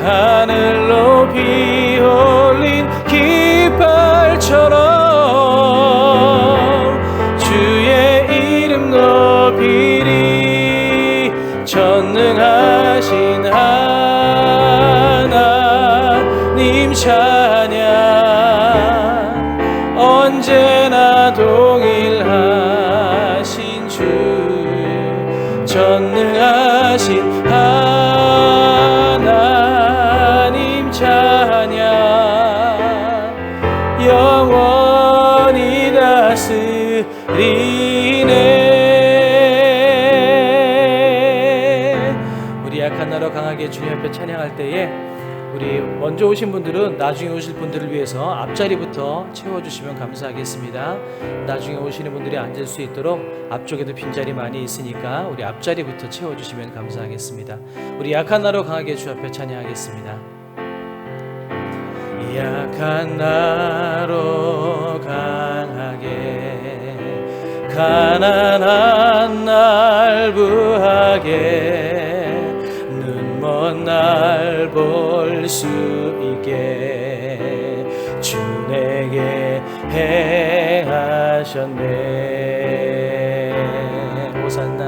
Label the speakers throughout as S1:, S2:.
S1: 하늘 높이 올린 깃발처럼 주의 이름 높이리. 전능하신 하나님 찬양, 언제나 동일하신 주, 전능하신 하나님 찬양, 영원히 다스리네. 우리 약한 나로 강하게 주님 앞에 찬양할 때에 우리 먼저 오신 분들은 나중에 오실 분들을 위해서 앞자리부터 채워주시면 감사하겠습니다. 나중에 오시는 분들이 앉을 수 있도록 앞쪽에도 빈자리 많이 있으니까 우리 앞자리부터 채워주시면 감사하겠습니다. 우리 약한 나로 강하게 주 앞에 찬양하겠습니다. 약한 나로 강하게, 가난한 날 부하게, 눈먼 날 볼 수 있게 주 내게 행하셨네. 호산나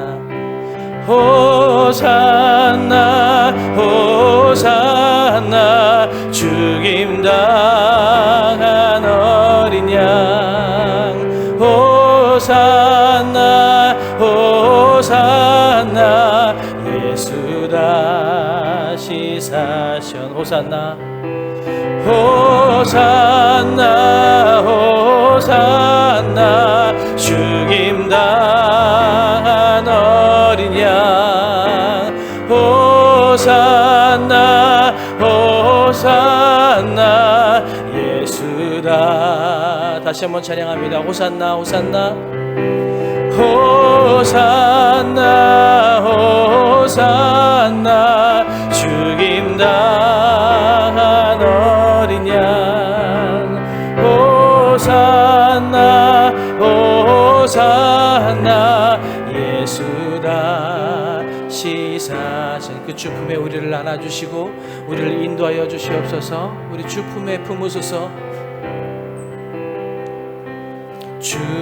S1: 호산나 호산나, 죽임당한 어린 양. 호산나 호산나, 예수 다시 사신. 호산나 호산나 호산나, 죽임당한 어린 양. 호산나 호산나, 예수다. 다시 한번 찬양합니다. 호산나 호산나 호산나 호산나, 죽임당한 어린 양. 호산나 호산나, 예수다 시사신. 그 주품에 우리를 안아주시고 우리를 인도하여 주시옵소서. 우리 주품에 품으소서. 주품에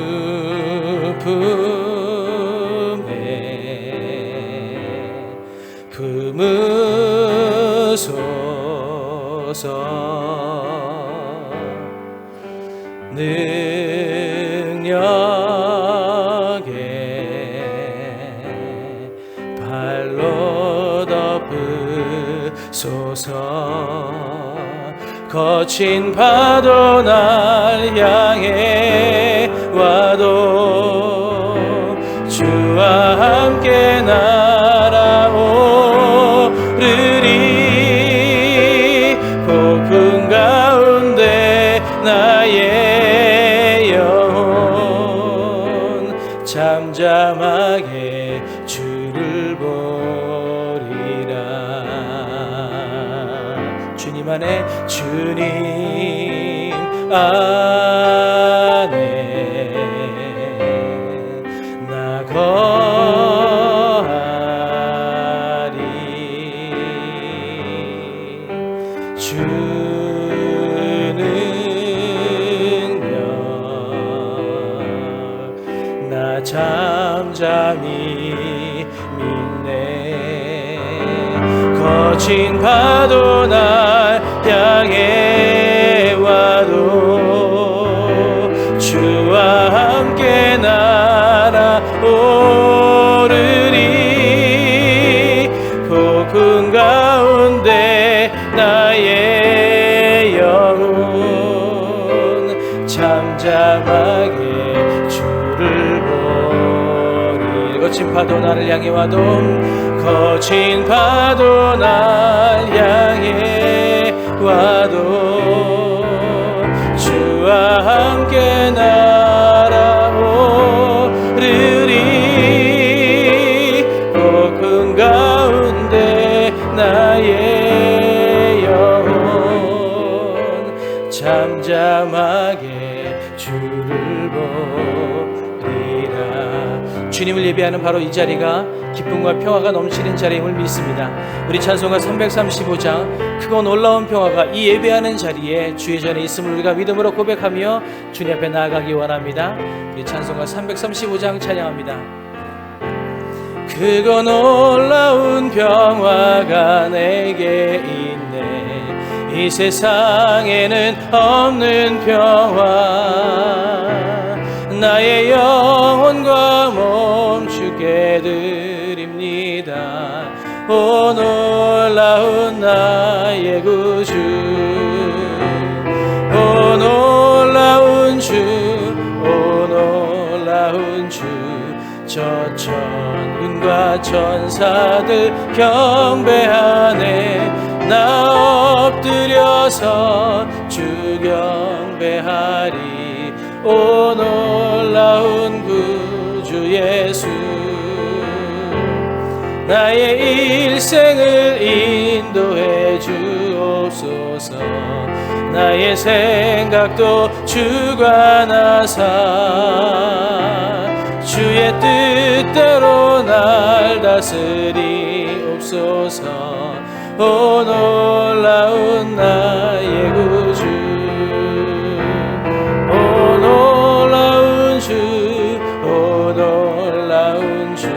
S1: 품으소서. 능력에 발로 덮으소서. 거친 파도 날 향해 와도 주와 함께 날아오르리. 폭풍 가운데 나의 영혼 잠잠하게 주를 보리라. 주님 안에, 주님 안에 나 거하리. 주 능력 나 잠잠히 믿네. 거친 파도 날 향해 와도 주와 함께 날아오르리. 폭풍 가운데 나의 영혼 잠잠하게 주를 보리. 거친 파도 나를 향해 와도, 거친 파도 날 향해 와도 주와 함께 날아오르리. 폭풍 가운데 나의 영혼 잠잠하게 주를 보리라. 주님을 예배하는 바로 이 자리가 기쁨과 평화가 넘치는 자리임을 믿습니다. 우리 찬송가 335장 크고 놀라운 평화가 이 예배하는 자리에 주의 전에 있음을 우리가 믿음으로 고백하며 주님 앞에 나아가기 원합니다. 우리 찬송가 335장 찬양합니다. 크고 놀라운 평화가 내게 있네. 이 세상에는 없는 평화. 나의 영혼과 몸 주께 드립니다. 오 놀라운 나의 구주, 오 놀라운 주, 오 놀라운 주. 저 천군과 천사들 경배하네. 나 엎드려서 주 경배하리. 오 놀라운 구주 예수, 나의 일생을 인도해 주옵소서. 나의 생각도 주관하사 주의 뜻대로 날 다스리옵소서. 오 놀라운 나의 구주, 오 놀라운 주, 오 놀라운 주.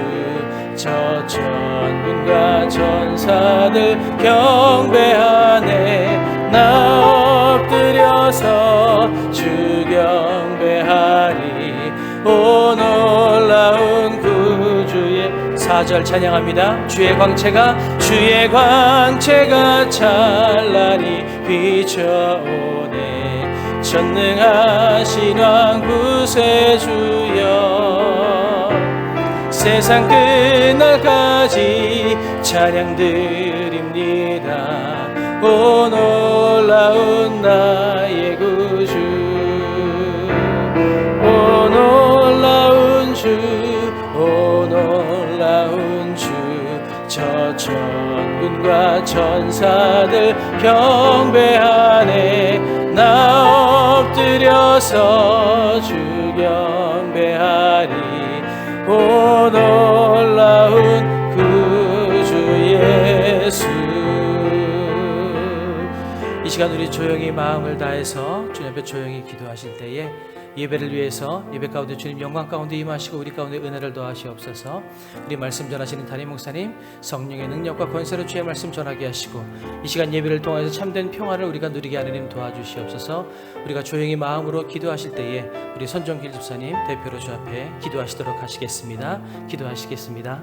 S1: 저 천군과 천사들 경배하네. 나 엎드려서 주 경배하리. 오 놀라운 구주의 4절 찬양합니다. 주의 광채가 찬란히 비춰오네. 전능하신 왕 구세주여, 세상 끝날까지 찬양 드립니다. 오 놀라운 나의 구주, 오 놀라운 주, 오 놀라운 주. 저 천군과 천사들 경배하네. 나 엎드려서 주 경배하리. 오 놀라운 구주 예수. 이 시간 우리 조용히 마음을 다해서 주님 앞에 조용히 기도하실 때에 예배를 위해서 예배 가운데 주님 영광 가운데 임하시고 우리 가운데 은혜를 더하시옵소서. 우리 말씀 전하시는 담임 목사님 성령의 능력과 권세로 주의 말씀 전하게 하시고 이 시간 예배를 통해서 참된 평화를 우리가 누리게 하느님 도와주시옵소서. 우리가 조용히 마음으로 기도하실 때에 우리 손정길 집사님 대표로 주 앞에 기도하시도록 하시겠습니다. 기도하시겠습니다.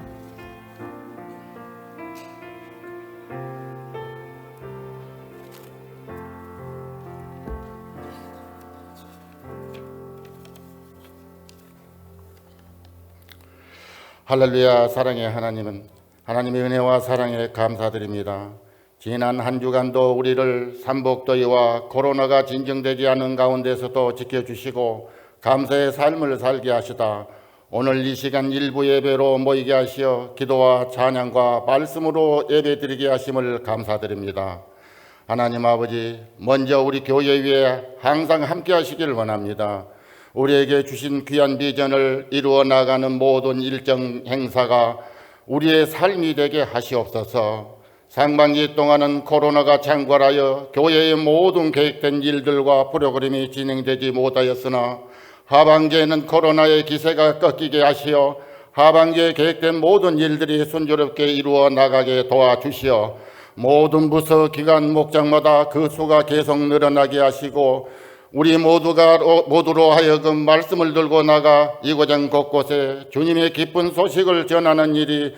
S2: 할렐루야. 사랑의 하나님은 하나님의 은혜와 사랑에 감사드립니다. 지난 한 주간도 우리를 삼복더위와 코로나가 진정되지 않은 가운데서도 지켜주시고 감사의 삶을 살게 하시다 오늘 이 시간 일부 예배로 모이게 하시어 기도와 찬양과 말씀으로 예배드리게 하심을 감사드립니다. 하나님 아버지, 먼저 우리 교회 위에 항상 함께 하시길 원합니다. 우리에게 주신 귀한 비전을 이루어 나가는 모든 일정 행사가 우리의 삶이 되게 하시옵소서. 상반기 동안은 코로나가 창궐하여 교회의 모든 계획된 일들과 프로그램이 진행되지 못하였으나 하반기에는 코로나의 기세가 꺾이게 하시어 하반기에 계획된 모든 일들이 순조롭게 이루어 나가게 도와주시어 모든 부서, 기관, 목장마다 그 수가 계속 늘어나게 하시고 우리 모두로 하여금 말씀을 들고 나가 이곳장 곳곳에 주님의 기쁜 소식을 전하는 일이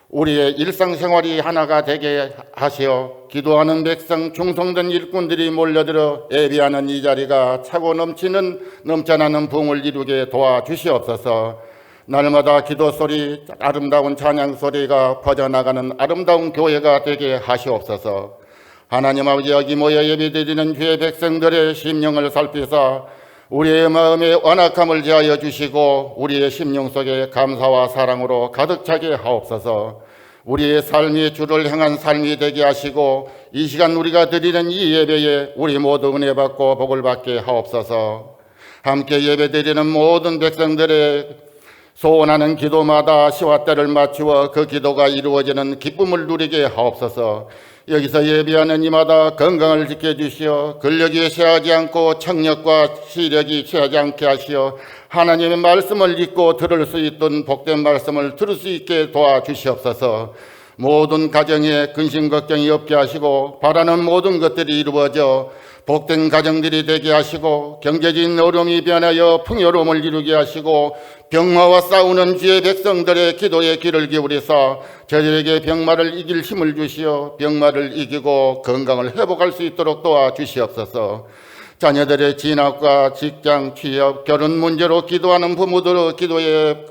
S2: 우리의 일상생활이 하나가 되게 하시어 기도하는 백성, 충성된 일꾼들이 몰려들어 예배하는 이 자리가 차고 넘쳐나는 부흥을 이루게 도와주시옵소서. 날마다 기도 소리, 아름다운 찬양 소리가 퍼져나가는 아름다운 교회가 되게 하시옵소서. 하나님 아버지, 여기 모여 예배드리는 주의 백성들의 심령을 살피사 우리의 마음에 완악함을 제하여 주시고 우리의 심령 속에 감사와 사랑으로 가득 차게 하옵소서. 우리의 삶이 주를 향한 삶이 되게 하시고 이 시간 우리가 드리는 이 예배에 우리 모두 은혜 받고 복을 받게 하옵소서. 함께 예배드리는 모든 백성들의 소원하는 기도마다 시와 때를 맞추어 그 기도가 이루어지는 기쁨을 누리게 하옵소서. 여기서 예배하는 이마다 건강을 지켜주시어 근력이 쇠하지 않고 청력과 시력이 취하지 않게 하시어 하나님의 말씀을 읽고 들을 수 있던 복된 말씀을 들을 수 있게 도와주시옵소서. 모든 가정에 근심 걱정이 없게 하시고 바라는 모든 것들이 이루어져 복된 가정들이 되게 하시고 경제적인 어려움이 변하여 풍요로움을 이루게 하시고 병마와 싸우는 주의 백성들의 기도에 귀를 기울이사 저들에게 병마를 이길 힘을 주시어 병마를 이기고 건강을 회복할 수 있도록 도와주시옵소서. 자녀들의 진학과 직장, 취업, 결혼 문제로 기도하는 부모들의 기도에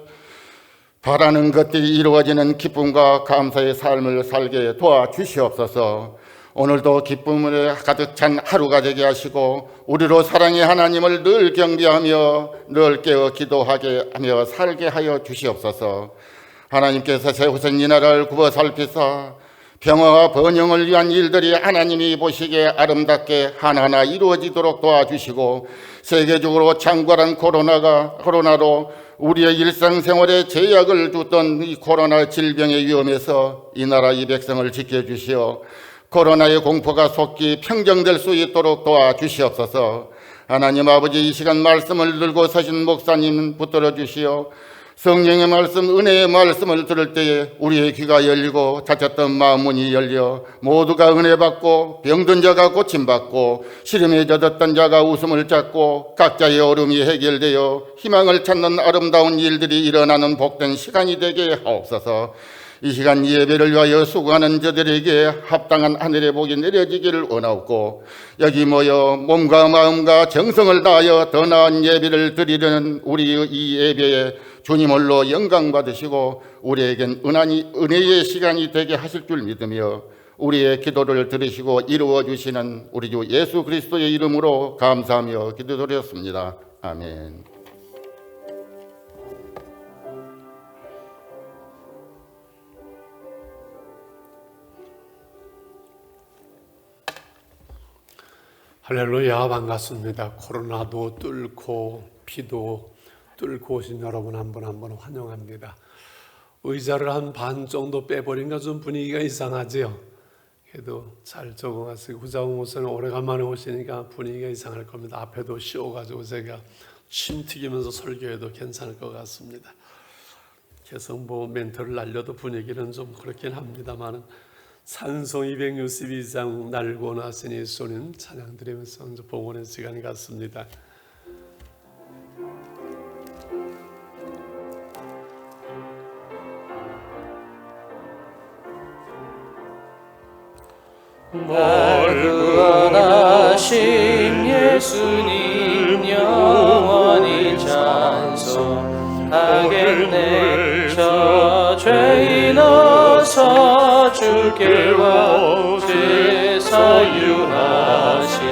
S2: 바라는 것들이 이루어지는 기쁨과 감사의 삶을 살게 도와주시옵소서. 오늘도 기쁨으로 가득 찬 하루가 되게 하시고 우리로 사랑의 하나님을 늘 경배하며 늘 깨어 기도하게 하며 살게 하여 주시옵소서. 하나님께서 세우신 이 나라를 굽어 살피사 평화와 번영을 위한 일들이 하나님이 보시기에 아름답게 하나하나 이루어지도록 도와주시고 세계적으로 창궐한 코로나로 우리의 일상생활에 제약을 줬던 이 코로나 질병의 위험에서 이 나라 이 백성을 지켜주시어 코로나의 공포가 속히 평정될 수 있도록 도와주시옵소서. 하나님 아버지, 이 시간 말씀을 들고 서신 목사님 붙들어 주시어 성령의 말씀, 은혜의 말씀을 들을 때에 우리의 귀가 열리고 닫혔던 마음 문이 열려 모두가 은혜 받고 병든 자가 고침받고 시름에 젖었던 자가 웃음을 찾고 각자의 어려움이 해결되어 희망을 찾는 아름다운 일들이 일어나는 복된 시간이 되게 하옵소서. 이 시간 예배를 위하여 수고하는 저들에게 합당한 하늘의 복이 내려지기를 원하옵고 여기 모여 몸과 마음과 정성을 다하여 더 나은 예배를 드리려는 우리 이 예배에 주님 홀로 영광 받으시고 우리에겐 은혜의 시간이 되게 하실 줄 믿으며 우리의 기도를 들으시고 이루어 주시는 우리 주 예수 그리스도의 이름으로 감사하며 기도드렸습니다. 아멘.
S3: 할렐루야, 반갑습니다. 코로나도 뚫고 피도 뚫고 오신 여러분 한 분 한 분 환영합니다. 의자를 한 반 정도 빼버린가 좀 분위기가 이상하지요. 그래도 잘 적응하시고 후자웅 목사님 오래간만에 오시니까 분위기가 이상할 겁니다. 앞에도 씌워가지고 제가 침 튀기면서 설교해도 괜찮을 것 같습니다. 계속 멘트를 날려도 분위기는 좀 그렇긴 합니다만은 찬송 262장 날고 나신 예수님 찬양 드리면서 봉헌의 시간이 같습니다.
S1: 날고 나신 예수님 영원히 찬송하겠네. 저 죄인 어서 주께 와 죄 사유하심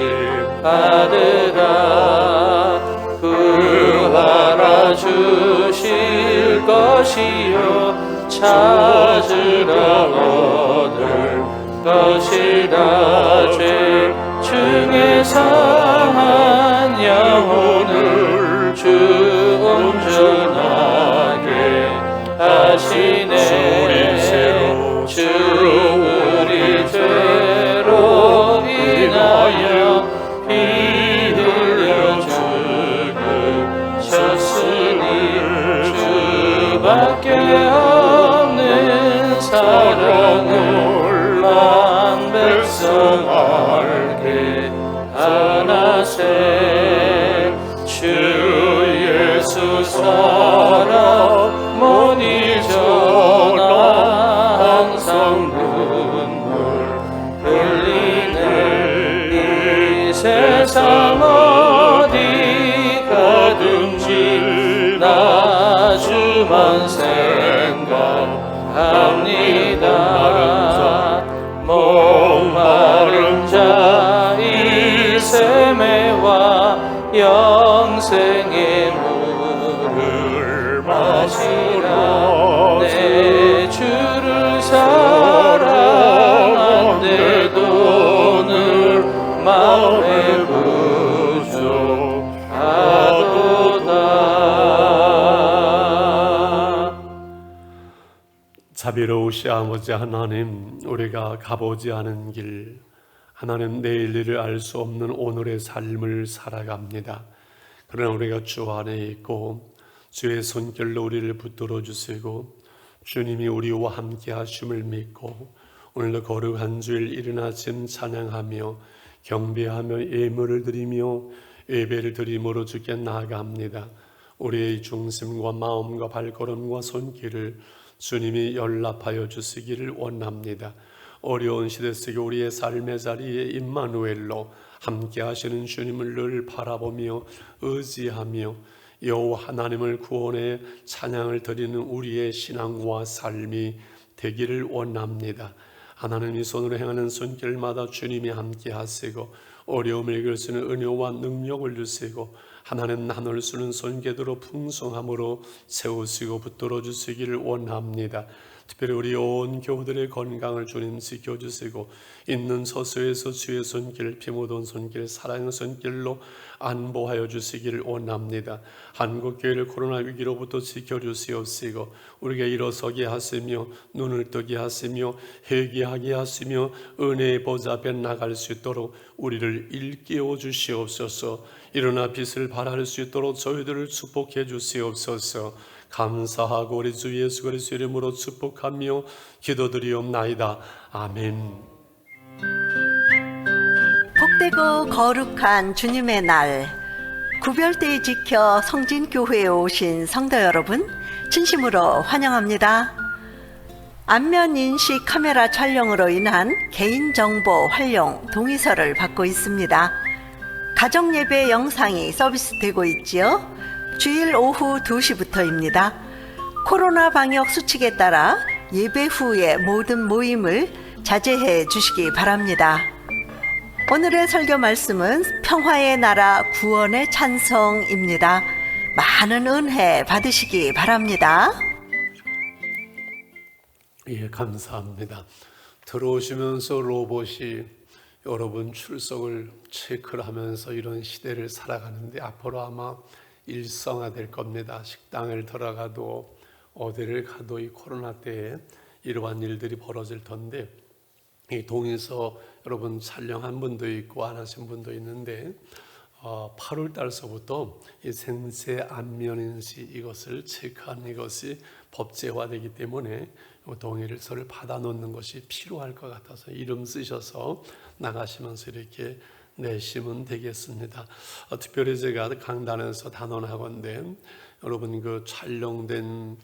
S1: 받으라. 구하라 주실 것이요 찾으라 얻을 것이라. 죄 중에 상한 영혼을 주 온전하게 하시네. 주 우리 죄로 인하여 피 흘려 죽으셨으니 주밖에 없는 사랑을 만 백성 알게 하나세. 주 예수 사랑 못 잊어나 항상 눈물 흘리네. 이 세상 어디 가든지 나 주만 생각합니다. 목마른 자 이 샘에와 영생의 물을 마시라. 내 주를 사랑한데도 늘 마음에 부족하도다.
S3: 자비로우시 아버지 하나님, 우리가 가보지 않은 길, 하나님 내일 일을 알 수 없는 오늘의 삶을 살아갑니다. 그러나 우리가 주 안에 있고 주의 손길로 우리를 붙들어 주시고 주님이 우리와 함께 하심을 믿고 오늘도 거룩한 주일 이른 아침 찬양하며 경배하며 예물을 드리며 예배를 드림으로 주께 나아갑니다. 우리의 중심과 마음과 발걸음과 손길을 주님이 연락하여 주시기를 원합니다. 어려운 시대 속에 우리의 삶의 자리에 임마누엘로 함께 하시는 주님을 늘 바라보며 의지하며 여호와 하나님을 구원해 찬양을 드리는 우리의 신앙과 삶이 되기를 원합니다. 하나님이 손으로 행하는 손길마다 주님이 함께 하시고 어려움을 이길 수 있는 은혜와 능력을 주시고 하나님 나눌 수 있는 손길으로 풍성함으로 세우시고 붙들어 주시기를 원합니다. 특별히 우리 온 교우들의 건강을 주님 지켜주시고 있는 서서에서 주의 손길, 피 묻은 손길, 사랑의 손길로 안보하여 주시기를 원합니다. 한국교회를 코로나 위기로부터 지켜주시옵시고 우리가 일어서게 하시며 눈을 뜨게 하시며 회개하게 하시며 은혜의 보좌 앞에 나갈 수 있도록 우리를 일깨워 주시옵소서. 일어나 빛을 발할 수 있도록 저희들을 축복해 주시옵소서. 감사하고 우리 주 예수 그리스도 이름으로 축복하며 기도드리옵나이다. 아멘.
S4: 복되고 거룩한 주님의 날, 구별대에 지켜 성진교회에 오신 성도 여러분 진심으로 환영합니다. 안면인식 카메라 촬영으로 인한 개인정보 활용 동의서를 받고 있습니다. 가정예배 영상이 서비스되고 있지요. 주일 오후 2시부터입니다. 코로나 방역 수칙에 따라 예배 후에 모든 모임을 자제해 주시기 바랍니다. 오늘의 설교 말씀은 평화의 나라 구원의 찬성입니다. 많은 은혜 받으시기 바랍니다.
S3: 예, 감사합니다. 들어오시면서 로봇이 여러분 출석을 체크를 하면서 이런 시대를 살아가는데 앞으로 아마 일상화될 겁니다. 식당을 들어가도 어디를 가도 이 코로나 때에 이러한 일들이 벌어질 텐데 이 동에서 여러분 촬영한 분도 있고 안 하신 분도 있는데 8월 달서부터 이 생체 안면인식 이것을 체크하는 이것이 법제화되기 때문에 동의서를 받아 놓는 것이 필요할 것 같아서 이름 쓰셔서 나가시면서 이렇게 내시면 되겠습니다. 특별히 제가 강단에서 단원하건대 여러분 그 촬영된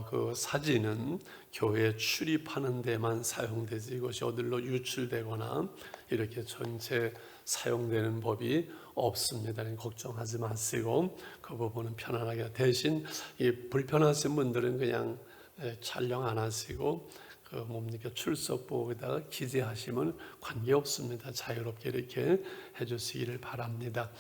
S3: 그 사진은 교회 출입하는 데만 사용되지 이것이 어디로 유출되거나 이렇게 전체 사용되는 법이 없습니다. 걱정하지 마시고 그 부분은 편안하게 대신 이 불편하신 분들은 그냥 촬영 안 하시고 그 뭡니까 출석부에다가 기재하시면 관계 없습니다. 자유롭게 이렇게 해주시기를 바랍니다.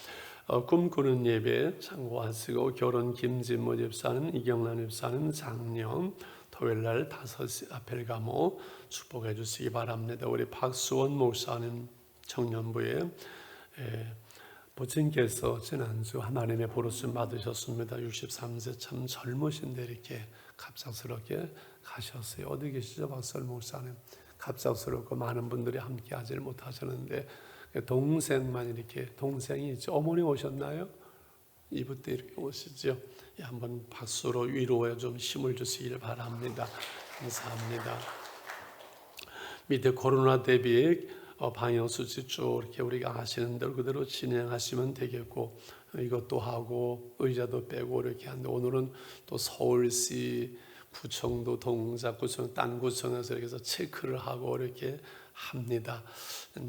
S3: 꿈꾸는 예배 참고하시고 결혼 김진모 집사는 이경란 집사는 장년 토요일날 5시 아펠가모 축복해 주시기 바랍니다. 우리 박수원 목사님 청년부에 부친께서 지난주 하나님의 부르심 받으셨습니다. 63세 참 젊으신데 이렇게 갑작스럽게 가셨어요. 어디 계시죠, 박수원 목사님? 갑작스럽고 많은 분들이 함께 하질 못하셨는데 동생만 이렇게 동생이 있죠. 어머니 오셨나요? 이브 때 이렇게 오시죠. 한번 박수로 위로에 좀 힘을 주시기를 바랍니다. 감사합니다. 밑에 코로나 대비 방역수칙 쭉 이렇게 우리가 하시는 대로 그대로 진행하시면 되겠고 이것도 하고 의자도 빼고 이렇게 하는데 오늘은 또 서울시 구청도 동작구청 딴 구청에서 이렇게 해서 체크를 하고 이렇게 합니다.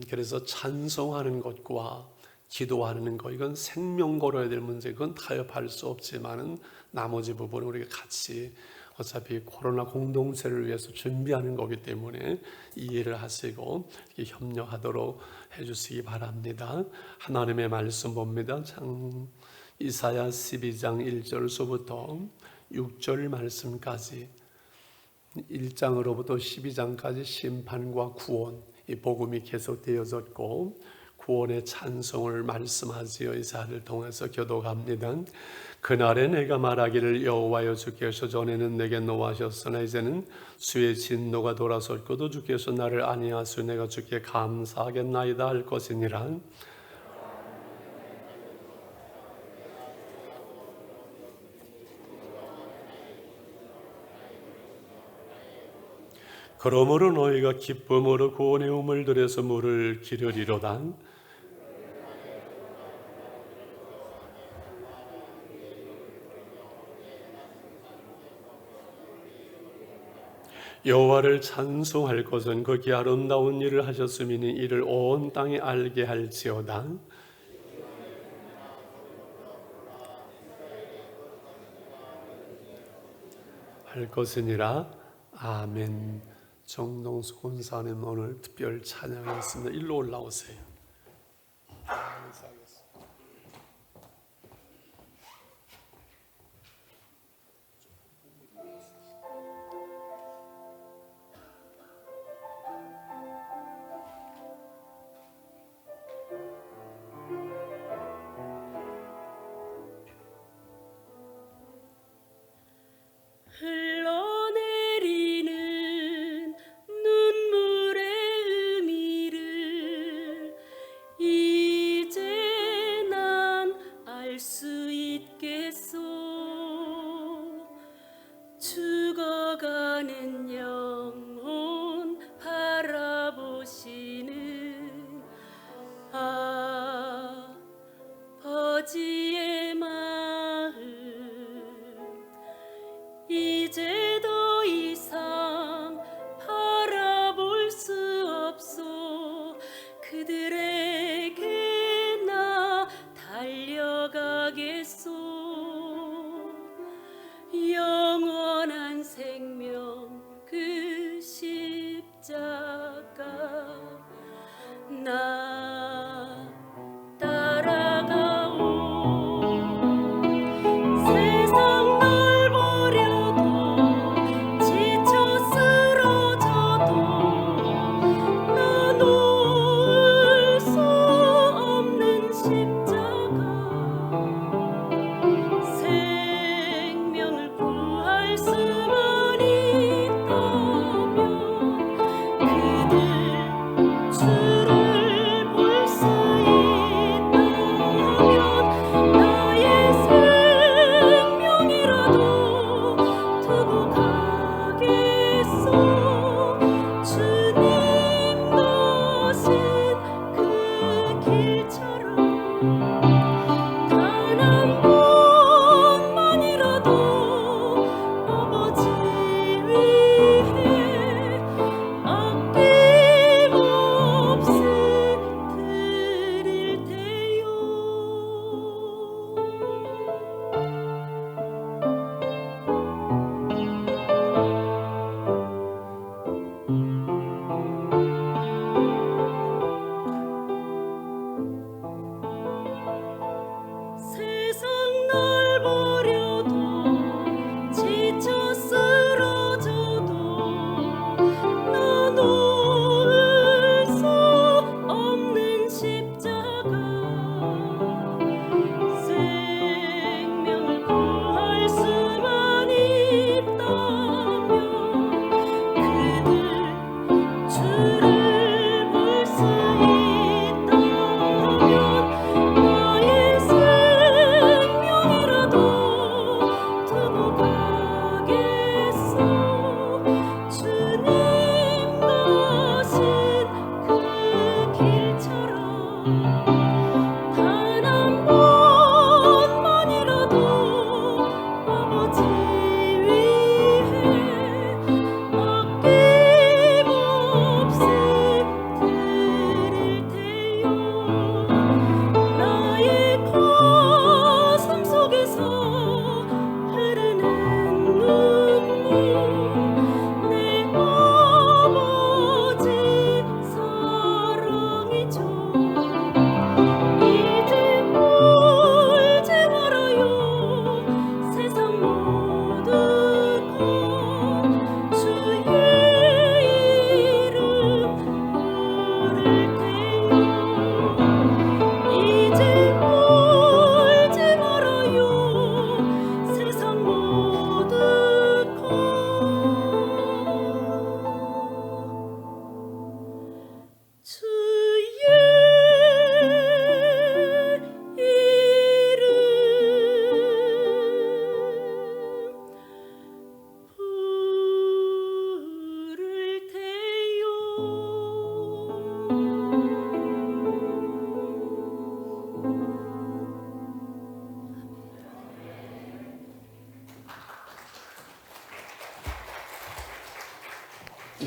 S3: 그래서 찬송하는 것과 기도하는 것 이건 생명 걸어야 될 문제 그건 타협할 수 없지만은 나머지 부분은 우리가 같이 어차피 코로나 공동체를 위해서 준비하는 거기 때문에 이해를 하시고 이렇게 협력하도록 해주시기 바랍니다. 하나님의 말씀 봅니다. 이사야 12장 1절서부터 6절 말씀까지 1장으로부터 12장까지 심판과 구원 이 복음이 계속되어졌고 구원의 찬송을 말씀하지요. 이 자를 통해서 교독합니다. 그날에 내가 말하기를 여호와여 주께서 전에는 내게 노하셨으나 이제는 주의 진노가 돌아설 것도 주께서 나를 아니하시오 내가 주께 감사하겠나이다 할 것이니라. 그러므로 너희가 기쁨으로 구원의 우물들에서 물을 기르리로다. 여호와를 찬송할 것은 그기 아름다운 일을 하셨음이니 이를 온 땅에 알게 할지어다. 할 것이니라. 아멘. 정동수 권사님 오늘 특별 찬양했습니다. 일로 올라오세요.
S5: 흘러내리는 눈물의 의미를 이제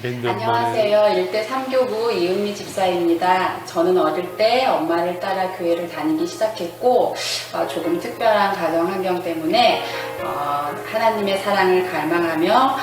S3: 몇 년 만에
S6: 안녕하세요. 일대 3교구 이은미 집사입니다. 저는 어릴 때 엄마를 따라 교회를 다니기 시작했고 조금 특별한 가정 환경 때문에 하나님의 사랑을 갈망하며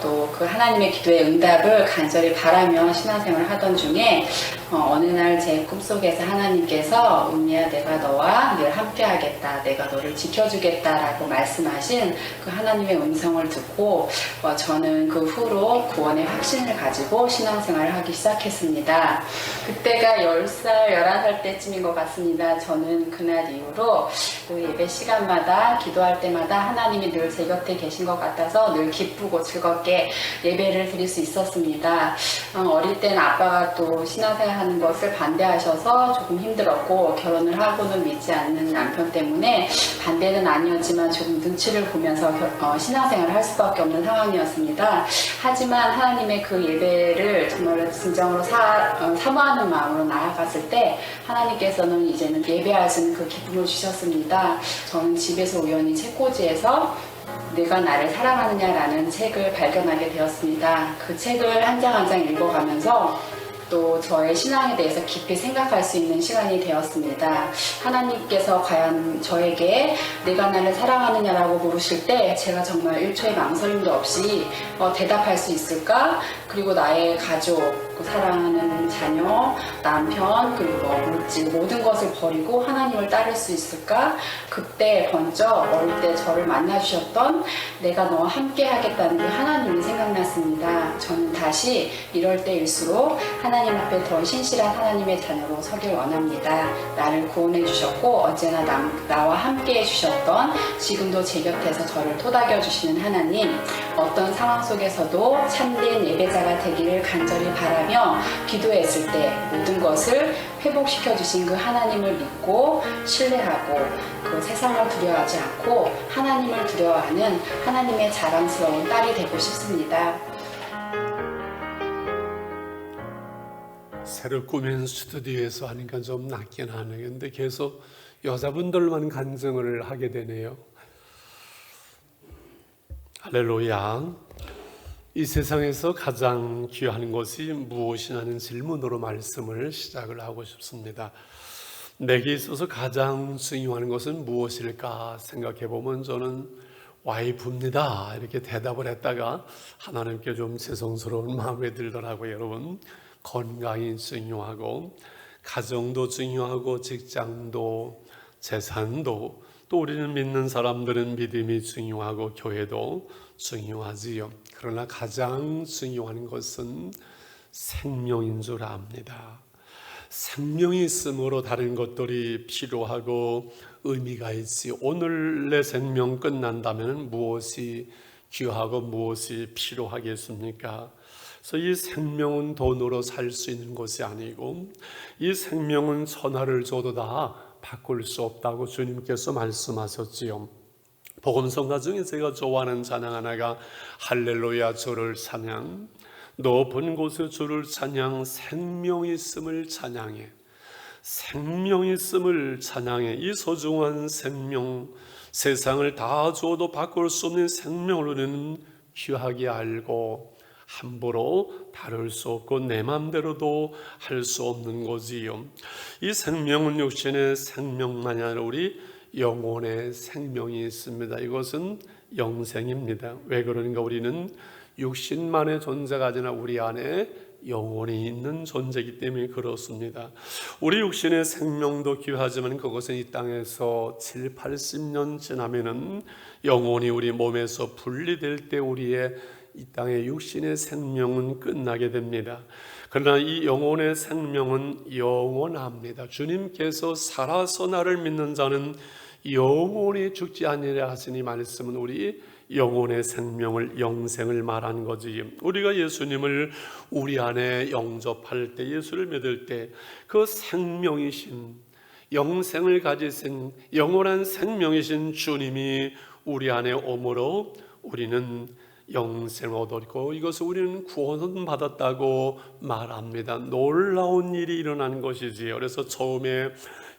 S6: 또 그 하나님의 기도의 응답을 간절히 바라며 신앙생활을 하던 중에 어느 날 제 꿈속에서 하나님께서 은미야, 내가 너와 늘 함께하겠다, 내가 너를 지켜주겠다라고 말씀하신 그 하나님의 음성을 듣고 저는 그 후로 구원의 확신을 가지고 신앙생활을 하기 시작했습니다. 그때가 10살, 11살 때쯤인 것 같습니다. 저는 그날 이후로 그 예배 시간마다 기도할 때마다 하나님이 늘 제 곁에 계신 것 같아서 늘 기쁘고 즐겁게 예배를 드릴 수 있었습니다. 어릴 때는 아빠가 또 신앙생활 하는 것을 반대하셔서 조금 힘들었고, 결혼을 하고는 믿지 않는 남편 때문에 반대는 아니었지만 조금 눈치를 보면서 신앙생활을 할 수밖에 없는 상황이었습니다. 하지만 하나님의 그 예배를 정말 진정으로 사모하는 마음으로 나아갔을 때 하나님께서는 이제는 예배할 수 있는 그 기쁨을 주셨습니다. 저는 집에서 우연히 책꽂이에서 내가 나를 사랑하느냐라는 책을 발견하게 되었습니다. 그 책을 한 장 한 장 읽어가면서 또 저의 신앙에 대해서 깊이 생각할 수 있는 시간이 되었습니다. 하나님께서 과연 저에게 내가 나를 사랑하느냐라고 물으실 때 제가 정말 1초의 망설임도 없이 대답할 수 있을까? 그리고 나의 가족, 사랑하는 자녀, 남편, 그리고 물질 모든 것을 버리고 하나님을 따를 수 있을까? 그때 번쩍 어릴 때 저를 만나주셨던 내가 너와 함께 하겠다는 그 하나님이 생각났습니다. 저는 다시 이럴 때일수록 하나님 앞에 더 신실한 하나님의 자녀로 서길 원합니다. 나를 구원해 주셨고 언제나 나와 함께 해주셨던, 지금도 제 곁에서 저를 토닥여 주시는 하나님, 어떤 상황 속에서도 참된 예배자가 되기를 간절히 바라며 기도했을 때 모든 것을 회복시켜 주신 그 하나님을 믿고 신뢰하고 그 세상을 두려워하지 않고 하나님을 두려워하는 하나님의 자랑스러운 딸이 되고 싶습니다.
S3: 새로 꾸민 스튜디오에서 하니까 좀 낫긴 하네요. 근데 계속 여자분들만 간증을 하게 되네요. 할렐루야. 이 세상에서 가장 귀한 것이 무엇이냐는 질문으로 말씀을 시작을 하고 싶습니다. 내게 있어서 가장 중요한 것은 무엇일까 생각해 보면 저는 와이프입니다, 이렇게 대답을 했다가 하나님께 좀 죄송스러운 마음이 들더라고요. 여러분, 건강이 중요하고 가정도 중요하고 직장도 재산도, 또 우리는 믿는 사람들은 믿음이 중요하고 교회도 중요하지요. 그러나 가장 중요한 것은 생명인 줄 압니다. 생명이 있으므로 다른 것들이 필요하고 의미가 있지. 오늘 내 생명 끝난다면 무엇이 귀하고 무엇이 필요하겠습니까? 그래서 이 생명은 돈으로 살 수 있는 것이 아니고 이 생명은 천하를 줘도 다 바꿀 수 없다고 주님께서 말씀하셨지요. 복음성가 중에 제가 좋아하는 찬양 하나가 할렐루야 주를 찬양, 높은 곳에 주를 찬양, 생명이 있음을 찬양해. 생명이 있음을 찬양해. 이 소중한 생명, 세상을 다 줘도 바꿀 수 없는 생명을 우리는 귀하게 알고 함부로 다룰 수 없고 내 맘대로도 할 수 없는 거지요. 이 생명은 육신의 생명만이 아니라 우리 영혼의 생명이 있습니다. 이것은 영생입니다. 왜 그러는가? 우리는 육신만의 존재가 아니라 우리 안에 영혼이 있는 존재이기 때문에 그렇습니다. 우리 육신의 생명도 귀하지만 그것은 이 땅에서 7, 80년 지나면은 영혼이 우리 몸에서 분리될 때 우리의 이 땅의 육신의 생명은 끝나게 됩니다. 그러나 이 영혼의 생명은 영원합니다. 주님께서 살아서 나를 믿는 자는 영원히 죽지 아니하리라 하시니 말씀은 우리 영혼의 생명을, 영생을 말하는 거지. 우리가 예수님을 우리 안에 영접할 때, 예수를 믿을 때 그 생명이신, 영생을 가지신 영원한 생명이신 주님이 우리 안에 오므로 우리는 영생을 얻었고 이것을 우리는 구원은 받았다고 말합니다. 놀라운 일이 일어난 것이지요. 그래서 처음에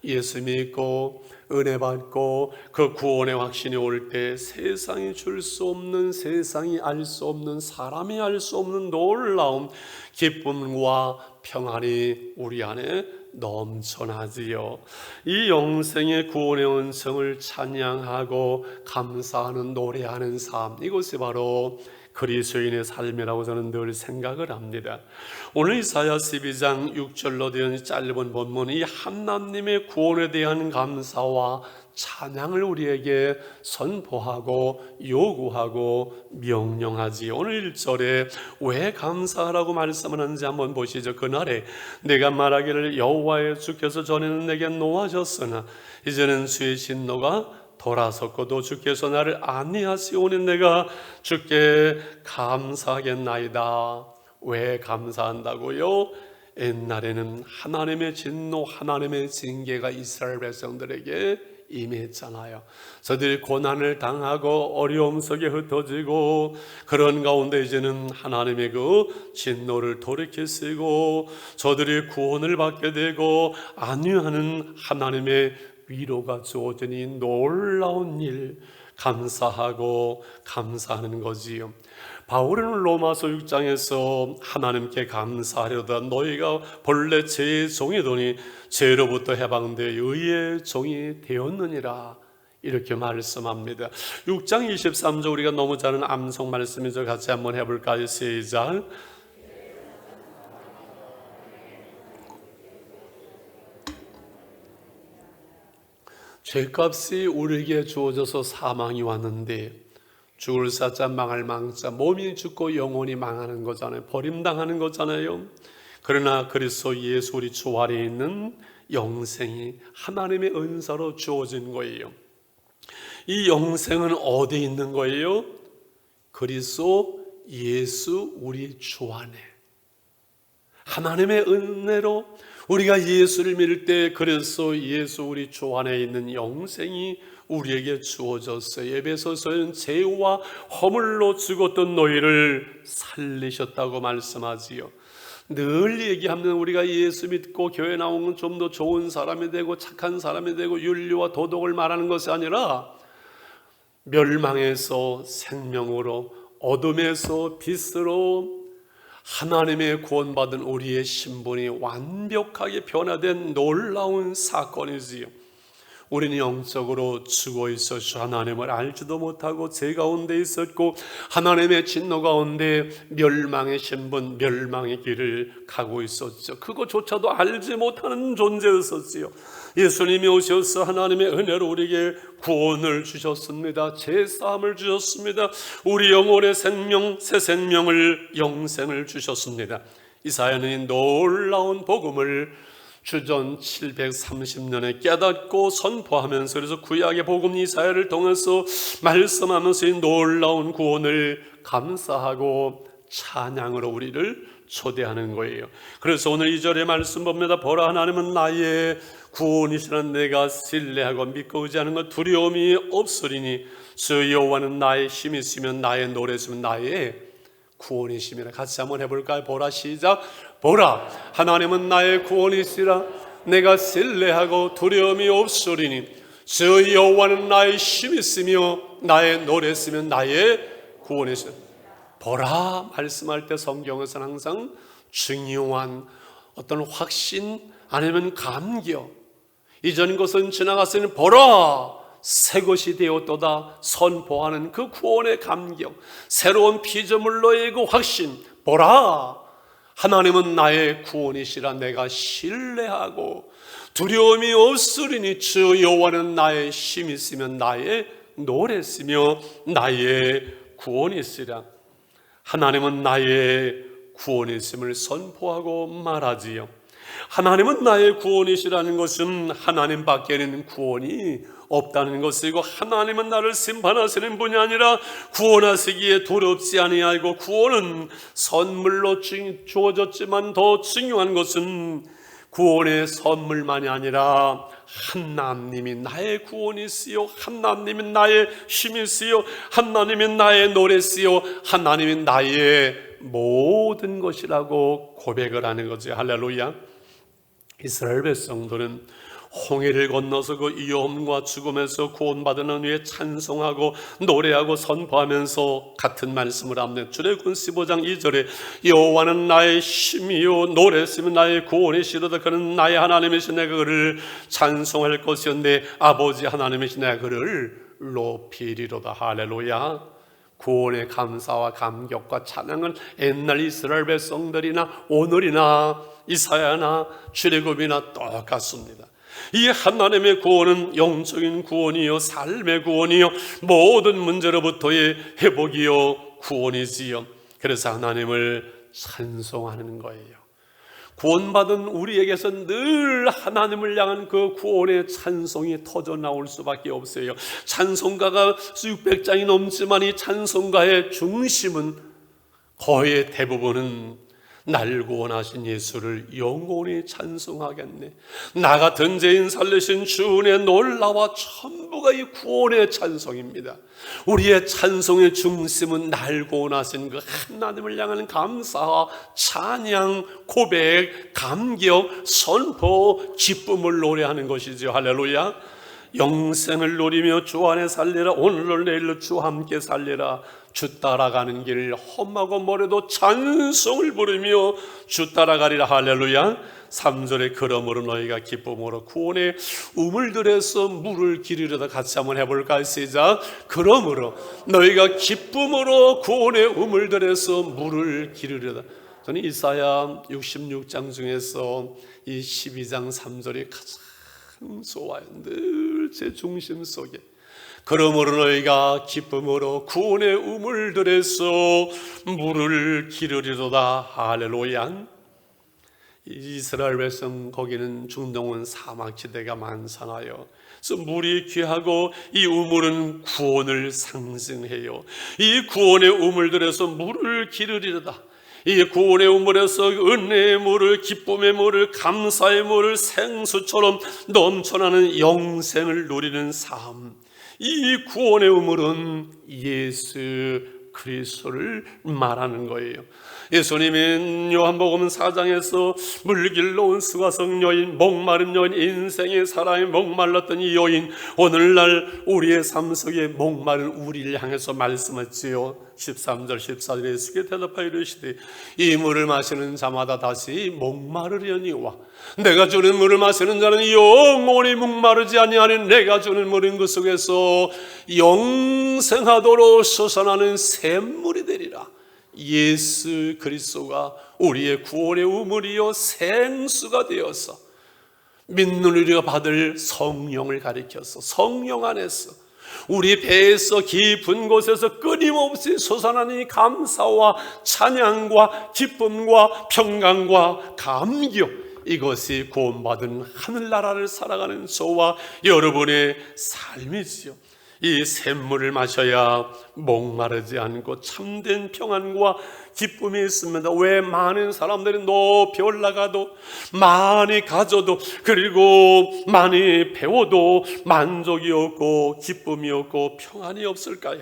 S3: 예수 믿고 은혜 받고 그 구원의 확신이 올 때 세상이 줄 수 없는, 세상이 알 수 없는, 사람이 알 수 없는 놀라운 기쁨과 평안이 우리 안에 넘쳐나지요. 이 영생의 구원의 은성을 찬양하고 감사하는, 노래하는 삶, 이것이 바로 그리스도인의 삶이라고 저는 늘 생각을 합니다. 오늘 이사야 12장 6절로 되어 짧은 본문은 이 하나님의 구원에 대한 감사와 찬양을 우리에게 선포하고 요구하고 명령하지. 오늘 1절에 왜 감사하라고 말씀을 하는지 한번 보시죠. 그날에 내가 말하기를 여호와의 주께서 전에는 내게 노하셨으나 이제는 주의 진노가 돌아섰고 또 주께서 나를 안위하시오니 내가 주께 감사하겠나이다. 왜 감사한다고요? 옛날에는 하나님의 진노, 하나님의 징계가 이스라엘 백성들에게 임했잖아요. 저들이 고난을 당하고 어려움 속에 흩어지고 그런 가운데 이제는 하나님의 그 진노를 돌이키시고 저들이 구원을 받게 되고 안위하는 하나님의 위로가 주어지니 놀라운 일, 감사하고 감사하는 거지요. 바울은 로마서 6장에서 하나님께 감사하려다 너희가 본래 죄의 종이더니 죄로부터 해방되어 의의 종이 되었느니라, 이렇게 말씀합니다. 6장 23절 우리가 너무 잘 아는 암송 말씀이죠. 같이 한번 해볼까요? 시작. 죄값이 우리에게 주어져서 사망이 왔는데 죽을 사자 망할 망자, 몸이 죽고 영혼이 망하는 거잖아요. 버림당하는 거잖아요. 그러나 그리스도 예수 우리 주 안에 있는 영생이 하나님의 은사로 주어진 거예요. 이 영생은 어디에 있는 거예요? 그리스도 예수 우리 주 안에. 하나님의 은혜로 우리가 예수를 믿을 때 그래서 예수 우리 주 안에 있는 영생이 우리에게 주어졌어요. 에베소서는 죄와 허물로 죽었던 너희를 살리셨다고 말씀하지요. 늘 얘기하면 우리가 예수 믿고 교회 나오면 좀 더 좋은 사람이 되고 착한 사람이 되고 윤리와 도덕을 말하는 것이 아니라 멸망에서 생명으로, 어둠에서 빛으로 하나님의 구원받은 우리의 신분이 완벽하게 변화된 놀라운 사건이지요. 우리는 영적으로 죽어 있었죠. 하나님을 알지도 못하고 죄 가운데 있었고 하나님의 진노 가운데 멸망의 신분, 멸망의 길을 가고 있었죠. 그것조차도 알지 못하는 존재였었지요. 예수님이 오셔서 하나님의 은혜로 우리에게 구원을 주셨습니다. 제사함을 주셨습니다. 우리 영혼의 생명, 새 생명을, 영생을 주셨습니다. 이사야는 놀라운 복음을 주전 730년에 깨닫고 선포하면서, 그래서 구약의 복음 이사야를 통해서 말씀하면서 이 놀라운 구원을 감사하고 찬양으로 우리를 초대하는 거예요. 그래서 오늘 2절의 말씀 봅니다. 보라, 하나님은 나의 구원이시라. 내가 신뢰하고 믿고 의지하는 것 두려움이 없으리니 주 여호와는 나의 힘이시면 나의 노래시면 나의 구원이시니라. 같이 한번 해볼까요? 보라, 시작. 보라, 하나님은 나의 구원이시라. 내가 신뢰하고 두려움이 없으리니 주 여호와는 나의 힘이시며 나의 노래시면 나의 구원이시라. 보라 말씀할 때 성경에서는 항상 중요한 어떤 확신 아니면 감격, 이전 것은 지나갔으니 보라 새 것이 되었도다 선포하는 그 구원의 감격, 새로운 피조물로의 그 확신. 보라, 하나님은 나의 구원이시라. 내가 신뢰하고 두려움이 없으리니 주 여호와는 나의 힘이시면 나의 노래시며 나의 구원이시라. 하나님은 나의 구원이심을 선포하고 말하지요. 하나님은 나의 구원이시라는 것은 하나님 밖에는 구원이 없다는 것이고, 하나님은 나를 심판하시는 분이 아니라 구원하시기에 두렵지 아니하고, 구원은 선물로 주어졌지만 더 중요한 것은 구원의 선물만이 아니라 하나님이 나의 구원이시요, 하나님이 나의 힘이시요, 하나님이 나의 노래시요, 하나님이 나의 모든 것이라고 고백을 하는 거죠. 할렐루야. 이스라엘 백성들은 홍해를 건너서 그 위험과 죽음에서 구원받은 후에 찬송하고 노래하고 선포하면서 같은 말씀을 합니다. 출애굽기 15장 2절에 여호와는 나의 힘이요 노래시면 나의 구원이시로다. 그는 나의 하나님이시 내가 그를 찬송할 것이었는데 아버지 하나님이시 내가 그를 높이리로다. 할렐루야. 구원의 감사와 감격과 찬양은 옛날 이스라엘 백성들이나 오늘이나 이사야나 출애굽이나 똑같습니다. 이 하나님의 구원은 영적인 구원이요, 삶의 구원이요, 모든 문제로부터의 회복이요, 구원이지요. 그래서 하나님을 찬송하는 거예요. 구원받은 우리에게서 늘 하나님을 향한 그 구원의 찬송이 터져 나올 수밖에 없어요. 찬송가가 600장이 넘지만 이 찬송가의 중심은 거의 대부분은 날 구원하신 예수를 영원히 찬송하겠네. 나 같은 죄인 살리신 주의 놀라와 전부가 이 구원의 찬송입니다. 우리의 찬송의 중심은 날 구원하신 그 하나님을 향하는 감사와 찬양, 고백, 감격, 선포, 기쁨을 노래하는 것이죠. 할렐루야. 영생을 누리며 주 안에 살리라. 오늘로 내일로 주와 함께 살리라. 주 따라가는 길 험하고 멀어도 찬송을 부르며 주 따라가리라. 할렐루야. 3절에 그러므로 너희가 기쁨으로 구원의 우물들에서 물을 기르려다. 같이 한번 해볼까요? 시작. 그러므로 너희가 기쁨으로 구원의 우물들에서 물을 기르려다. 저는 이사야 66장 중에서 이 12장 3절이 가장 좋아요. 늘 제 중심 속에. 그러므로 너희가 기쁨으로 구원의 우물들에서 물을 기르리로다. 할렐루야. 이스라엘 백성 거기는 중동은 사막지대가 많잖아요. 그래서 물이 귀하고 이 우물은 구원을 상징해요. 이 구원의 우물들에서 물을 기르리로다. 이 구원의 우물에서 은혜의 물을, 기쁨의 물을, 감사의 물을 생수처럼 넘쳐나는 영생을 누리는 삶. 이 구원의 우물은 예수 그리스도를 말하는 거예요. 예수님은 요한복음 4장에서 물길로 온 수가성 여인, 목마른 여인, 인생의 사랑에 목말랐던 이 여인, 오늘날 우리의 삶 속에 목마른 우리를 향해서 말씀했지요. 13절 14절에 예수께 대답하여 이르시되 이 물을 마시는 자마다 다시 목마르려니와 내가 주는 물을 마시는 자는 영원히 목마르지 아니하니 내가 주는 물은 그 속에서 영생하도록 솟아나는 샘물이 되리라. 예수 그리스도가 우리의 구원의 우물이요 생수가 되어서 믿는 우리가 받을 성령을 가리켜서 성령 안에서 우리 배에서 깊은 곳에서 끊임없이 솟아나는 감사와 찬양과 기쁨과 평강과 감격, 이것이 구원받은 하늘나라를 살아가는 저와 여러분의 삶이지요. 이 샘물을 마셔야 목마르지 않고 참된 평안과 기쁨이 있습니다. 왜 많은 사람들이 높이 올라가도 많이 가져도 그리고 많이 배워도 만족이 없고 기쁨이 없고 평안이 없을까요?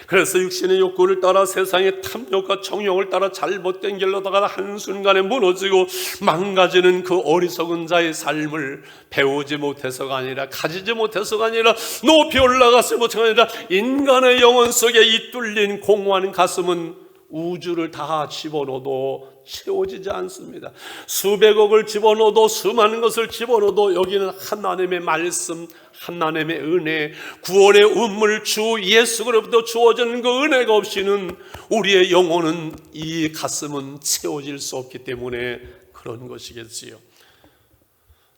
S3: 그래서 육신의 욕구를 따라 세상의 탐욕과 정욕을 따라 잘못된 길로다가 한순간에 무너지고 망가지는 그 어리석은 자의 삶을 배우지 못해서가 아니라 가지지 못해서가 아니라 높이 올라가서 못해가 아니라 인간의 영혼 속에 이 뚫린 공허한 가슴은 우주를 다 집어넣어도 채워지지 않습니다. 수백억을 집어넣어도 수많은 것을 집어넣어도 여기는 하나님의 말씀, 하나님의 은혜, 구원의 우물 주 예수로부터 주어지는 그 은혜가 없이는 우리의 영혼은, 이 가슴은 채워질 수 없기 때문에 그런 것이겠지요.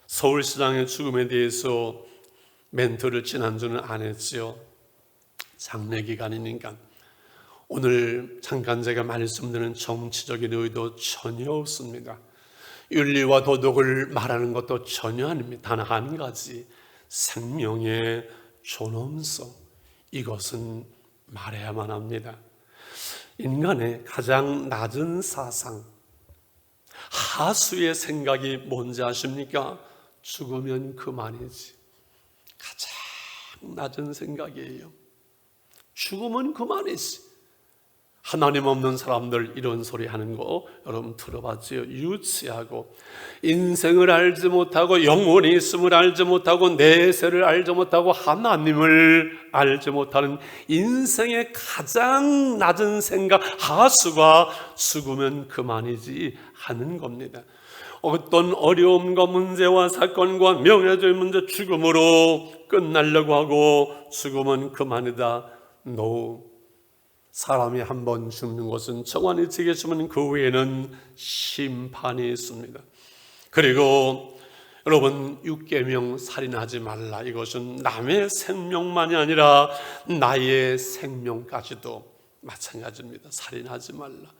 S3: 서울시장의 죽음에 대해서 멘트를 지난주는 안 했지요. 장례 기간이니까. 오늘 잠깐 제가 말씀드리는 정치적인 의도 전혀 없습니다. 윤리와 도덕을 말하는 것도 전혀 아닙니다. 단 한 가지, 생명의 존엄성, 이것은 말해야만 합니다. 인간의 가장 낮은 사상, 하수의 생각이 뭔지 아십니까? 죽으면 그만이지. 가장 낮은 생각이에요. 죽으면 그만이지. 하나님 없는 사람들 이런 소리 하는 거 여러분 들어봤지요? 유치하고 인생을 알지 못하고 영원히 있음을 알지 못하고 내세를 알지 못하고 하나님을 알지 못하는 인생의 가장 낮은 생각 하수가 죽으면 그만이지 하는 겁니다. 어떤 어려움과 문제와 사건과 명예적인 문제 죽음으로 끝나려고 하고 죽으면 그만이다. No. 사람이 한 번 죽는 것은 정환이 지겠지만 그 외에는 심판이 있습니다. 그리고 여러분 6계명 살인하지 말라. 이것은 남의 생명만이 아니라 나의 생명까지도 마찬가지입니다. 살인하지 말라.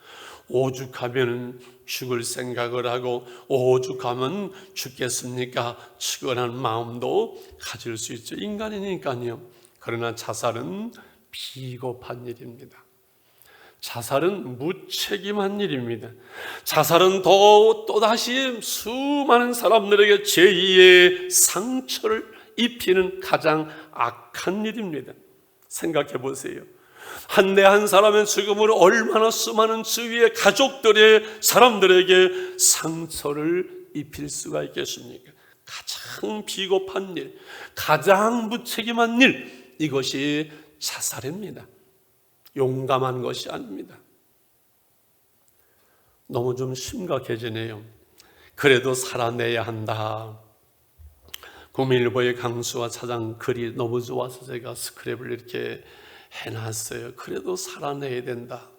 S3: 오죽하면 죽을 생각을 하고 오죽하면 죽겠습니까? 측은한 마음도 가질 수 있죠. 인간이니까요. 그러나 자살은 비겁한 일입니다. 자살은 무책임한 일입니다. 자살은 또다시 수많은 사람들에게 제2의 상처를 입히는 가장 악한 일입니다. 생각해 보세요. 한 대 한 사람의 죽음으로 얼마나 수많은 주위의 가족들의 사람들에게 상처를 입힐 수가 있겠습니까? 가장 비겁한 일, 가장 무책임한 일, 이것이 자살입니다. 용감한 것이 아닙니다. 너무 좀 심각해지네요. 그래도 살아내야 한다. 국민일보의 강수와 차장 글이 너무 좋아서 제가 스크랩을 이렇게 해놨어요. 그래도 살아내야 된다.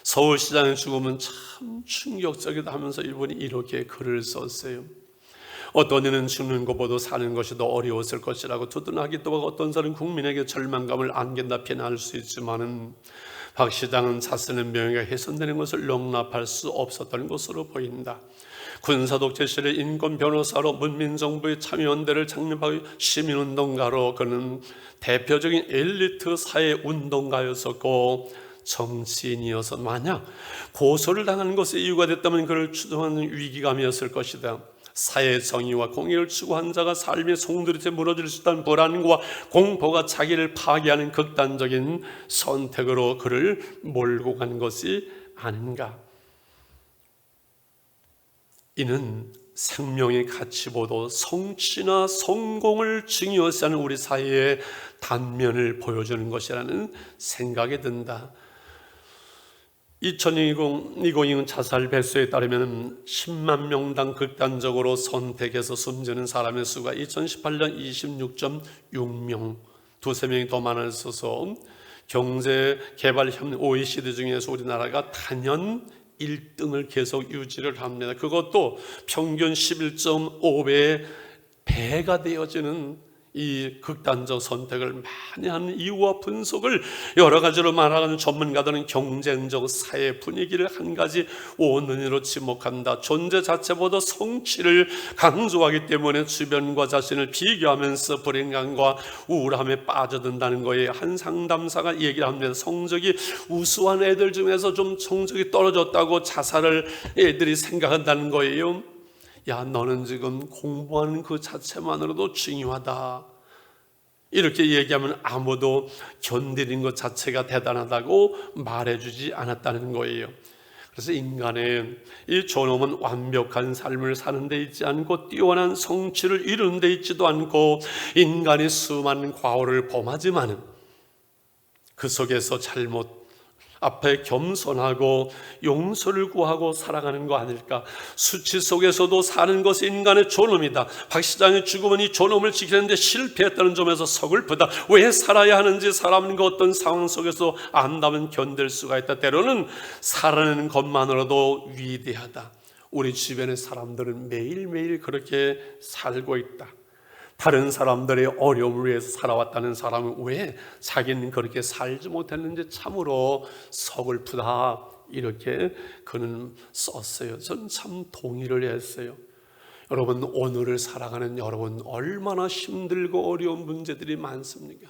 S3: 서울시장의 죽음은 참 충격적이다 하면서 이분이 이렇게 글을 썼어요. 어떤 이는 죽는 것보다 사는 것이 더 어려웠을 것이라고 두둔하기도 하고 어떤 사람은 국민에게 절망감을 안긴다 비난할 수 있지만은 박 시장은 자신의 명예가 훼손되는 것을 용납할 수 없었던 것으로 보인다. 군사독재 시대 인권 변호사로 문민정부의 참여연대를 창립하고 시민운동가로 그는 대표적인 엘리트 사회 운동가였었고 정치인이어서 만약 고소를 당하는 것에 이유가 됐다면 그를 추종하는 위기감이었을 것이다. 사회 정의와 공의를 추구한 자가 삶의 송두리째 무너질 수 있다는 불안과 공포가 자기를 파괴하는 극단적인 선택으로 그를 몰고 간 것이 아닌가. 이는 생명의 가치보다 성취나 성공을 중요시하는 우리 사회의 단면을 보여주는 것이라는 생각이 든다. 2020 자살 배수에 따르면 10만 명당 극단적으로 선택해서 숨지는 사람의 수가 2018년 26.6명, 두세 명이 더 많아져서 경제개발협력 OECD 중에서 우리나라가 단연 1등을 계속 유지를 합니다. 그것도 평균 11.5배의 배가 되어지는 이 극단적 선택을 많이 하는 이유와 분석을 여러 가지로 말하는 전문가들은 경쟁적 사회 분위기를 한 가지 원인으로 지목한다. 존재 자체보다 성취를 강조하기 때문에 주변과 자신을 비교하면서 불행감과 우울함에 빠져든다는 거에 한 상담사가 얘기를 합니다. 성적이 우수한 애들 중에서 좀 성적이 떨어졌다고 자살을 애들이 생각한다는 거예요. 야, 너는 지금 공부하는 그 자체만으로도 중요하다. 이렇게 얘기하면 아무도 견디는 것 자체가 대단하다고 말해주지 않았다는 거예요. 그래서 인간의 이 존엄은 완벽한 삶을 사는 데 있지 않고 뛰어난 성취를 이루는 데 있지도 않고 인간이 수많은 과오를 범하지만은 그 속에서 잘못 앞에 겸손하고 용서를 구하고 살아가는 거 아닐까. 수치 속에서도 사는 것이 인간의 존엄이다. 박 시장의 죽음은 이 존엄을 지키는데 실패했다는 점에서 서글프다. 왜 살아야 하는지 사람은 그 어떤 상황 속에서 안다면 견딜 수가 있다. 때로는 살아내는 것만으로도 위대하다. 우리 주변의 사람들은 매일매일 그렇게 살고 있다. 다른 사람들의 어려움을 위해서 살아왔다는 사람은 왜 자기는 그렇게 살지 못했는지 참으로 서글프다. 이렇게 그는 썼어요. 전 참 동의를 했어요. 여러분, 오늘을 살아가는 여러분 얼마나 힘들고 어려운 문제들이 많습니까?